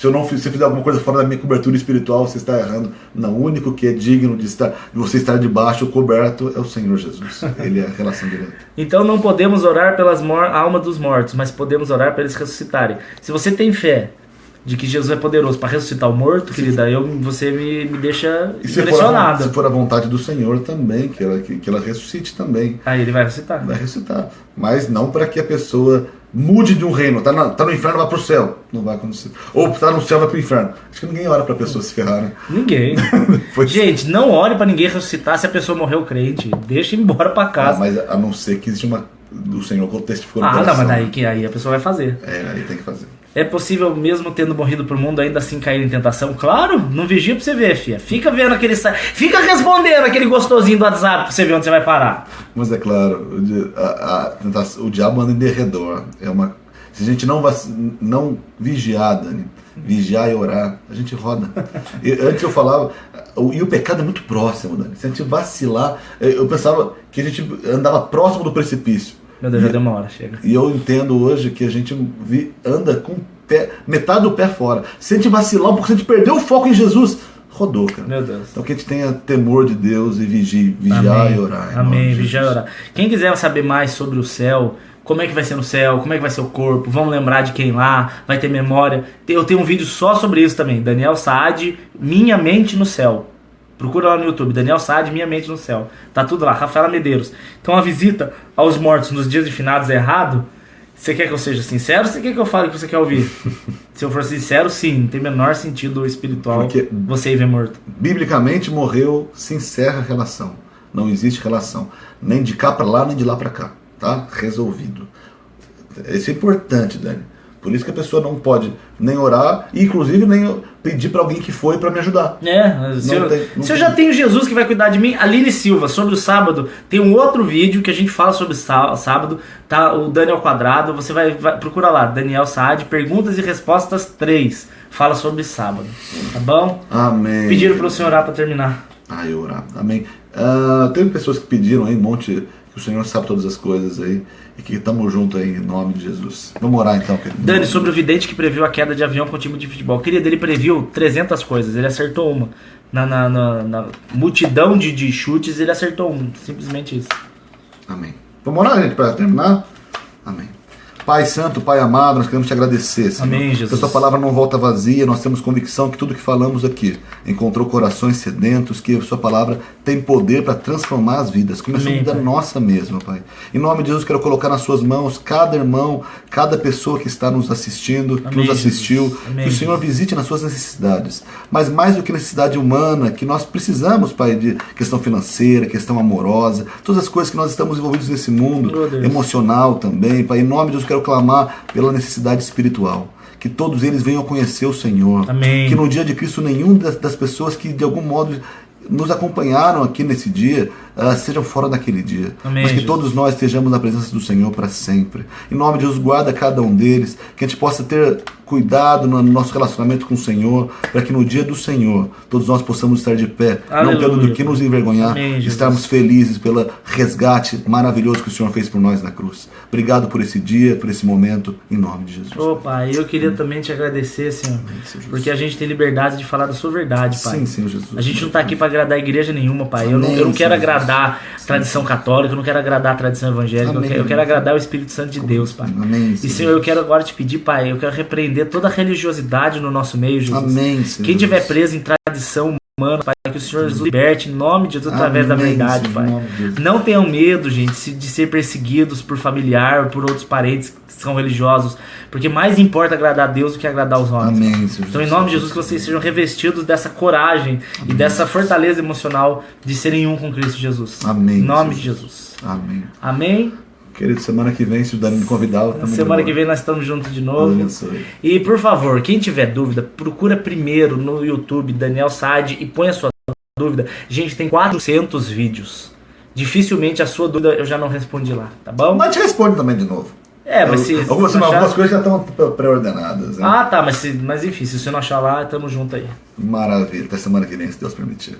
S1: eu não se eu fizer alguma coisa fora da minha cobertura espiritual, você está errando. Não, o único que é digno de você estar debaixo, coberto, é o Senhor Jesus. Ele é a relação direta.
S2: Então não podemos orar pelas almas dos mortos, mas podemos orar para eles ressuscitarem. Se você tem fé de que Jesus é poderoso para ressuscitar o morto, querida, você me deixa impressionado.
S1: Se for a vontade do Senhor também, que ela ressuscite também.
S2: Aí ele vai ressuscitar.
S1: Vai ressuscitar. Mas não para que a pessoa mude de um reino. Tá no inferno, vai pro céu. Não vai acontecer. Ou tá no céu, vai pro inferno. Acho que ninguém ora pra pessoa se ferrar, né?
S2: Ninguém. Gente, não ore pra ninguém ressuscitar se a pessoa morreu crente. Deixa ir embora pra casa.
S1: Mas a não ser que existe o Senhor testificou no
S2: coração.
S1: Não,
S2: mas aí a pessoa vai fazer.
S1: Aí tem que fazer.
S2: É possível, mesmo tendo morrido pro mundo, ainda assim cair em tentação? Claro, não vigia pra você ver, filha. Fica vendo fica respondendo aquele gostosinho do WhatsApp pra você ver onde você vai parar.
S1: Mas é claro, o diabo anda em derredor. Se a gente não vigiar, Dani, vigiar e orar, a gente roda. Antes eu falava, e o pecado é muito próximo, Dani. Se a gente vacilar, eu pensava que a gente andava próximo do precipício.
S2: Meu Deus, já deu uma hora, chega.
S1: E eu entendo hoje que a gente anda com metade do pé fora. Se a gente vacilar um pouco, se a gente perder o foco em Jesus, rodou, cara.
S2: Meu Deus.
S1: Então que a gente tenha temor de Deus e vigiar
S2: Amém.
S1: E orar.
S2: Amém, vigiar e orar. Quem quiser saber mais sobre o céu, como é que vai ser no céu, como é que vai ser o corpo, vamos lembrar de quem lá, vai ter memória. Eu tenho um vídeo só sobre isso também, Daniel Saad, Minha Mente no Céu. Procura lá no YouTube, Daniel Saad, Minha Mente no Céu. Tá tudo lá, Rafaela Medeiros. Então a visita aos mortos nos dias de finados é errado? Você quer que eu seja sincero ou você quer que eu fale o que você quer ouvir? Se eu for sincero, sim, não tem menor sentido espiritual. Porque você ir ver morto.
S1: Biblicamente, morreu, se encerra a relação. Não existe relação. Nem de cá pra lá, nem de lá pra cá. Tá? Resolvido. Isso é importante, Dani. Por isso que a pessoa não pode nem orar e, inclusive, nem pedir para alguém que foi para me ajudar.
S2: Se eu já tenho Jesus que vai cuidar de mim, Aline Silva, sobre o sábado, tem um outro vídeo que a gente fala sobre sábado, tá? O Daniel Quadrado, você vai procura lá, Daniel Saad, Perguntas e Respostas 3, fala sobre sábado, tá bom?
S1: Amém.
S2: Pediram para o senhor orar para terminar.
S1: Eu orar, amém. Teve pessoas que pediram aí, um monte, que o Senhor sabe todas as coisas aí, e que estamos juntos aí em nome de Jesus. Vamos orar então, querido.
S2: Dani, sobre o vidente que previu a queda de avião com o time de futebol. Querido, ele previu 300 coisas, ele acertou uma. Na multidão de chutes, ele acertou um. Simplesmente isso.
S1: Amém. Vamos orar, gente, para terminar? Amém. Pai Santo, Pai amado, nós queremos te agradecer, Senhor.
S2: Amém, Jesus.
S1: Que a sua palavra não volta vazia, nós temos convicção que tudo que falamos aqui encontrou corações sedentos, que a sua palavra tem poder para transformar as vidas, começando da nossa mesma, Pai. Em nome de Jesus, quero colocar nas suas mãos cada irmão, cada pessoa que está nos assistindo, que nos assistiu, que o Senhor visite nas suas necessidades. Mas mais do que necessidade humana, que nós precisamos, Pai, de questão financeira, questão amorosa, todas as coisas que nós estamos envolvidos nesse mundo, emocional também, Pai. Em nome de Jesus, quero clamar pela necessidade espiritual. Que todos eles venham conhecer o Senhor.
S2: Amém.
S1: Que no dia de Cristo nenhum das pessoas que de algum modo nos acompanharam aqui nesse dia sejam fora daquele dia.
S2: Amém,
S1: mas que
S2: Jesus.
S1: todos nós estejamos na presença do Senhor para sempre. Em nome de Jesus, guarda cada um deles. Que a gente possa ter cuidado no nosso relacionamento com o Senhor, para que no dia do Senhor todos nós possamos estar de pé,
S2: Aleluia.
S1: não tendo do que nos envergonhar,
S2: Amém,
S1: estarmos felizes pelo resgate maravilhoso que o Senhor fez por nós na cruz. Obrigado por esse dia, por esse momento, em nome de Jesus.
S2: Ô Pai, eu queria também te agradecer, Senhor, porque a gente tem liberdade de falar da sua verdade, Pai.
S1: Sim, Senhor Jesus.
S2: A gente não está aqui para agradar a igreja nenhuma, Pai. Eu não quero
S1: Senhor
S2: agradar a tradição católica, eu não quero agradar a tradição evangélica, eu quero agradar o Espírito Santo de Deus, Pai.
S1: Amém,
S2: E Senhor, eu quero agora te pedir, Pai, eu quero repreender toda a religiosidade no nosso meio, Jesus.
S1: Amém, Senhor.
S2: Quem estiver preso em tradição humana, Pai, que o Senhor Jesus liberte em nome de Jesus através da verdade,
S1: Senhor,
S2: Pai.
S1: em nome de Jesus.
S2: Não tenham medo, gente, de ser perseguidos por familiar ou por outros parentes que são religiosos, porque mais importa agradar a Deus do que agradar os homens.
S1: Amém, Senhor.
S2: Então, em nome de Jesus, que vocês sejam revestidos dessa coragem e dessa fortaleza emocional de serem um com Cristo Jesus.
S1: Amém,
S2: Em nome
S1: Senhor.
S2: de Jesus.
S1: Amém.
S2: Amém.
S1: Querido, semana que vem, se o Dani me convidar,
S2: Semana que vem nós estamos juntos de novo.
S1: Deus abençoe.
S2: E por favor, quem tiver dúvida, procura primeiro no YouTube Daniel Saad e põe a sua dúvida. Gente, tem 400 vídeos. Dificilmente a sua dúvida eu já não respondi lá, tá bom?
S1: Mas te responde também de novo.
S2: Mas se
S1: algumas coisas já estão pré-ordenadas. Né?
S2: Tá, mas enfim, se você não achar lá, tamo junto aí.
S1: Maravilha. Até semana que vem, se Deus permitir.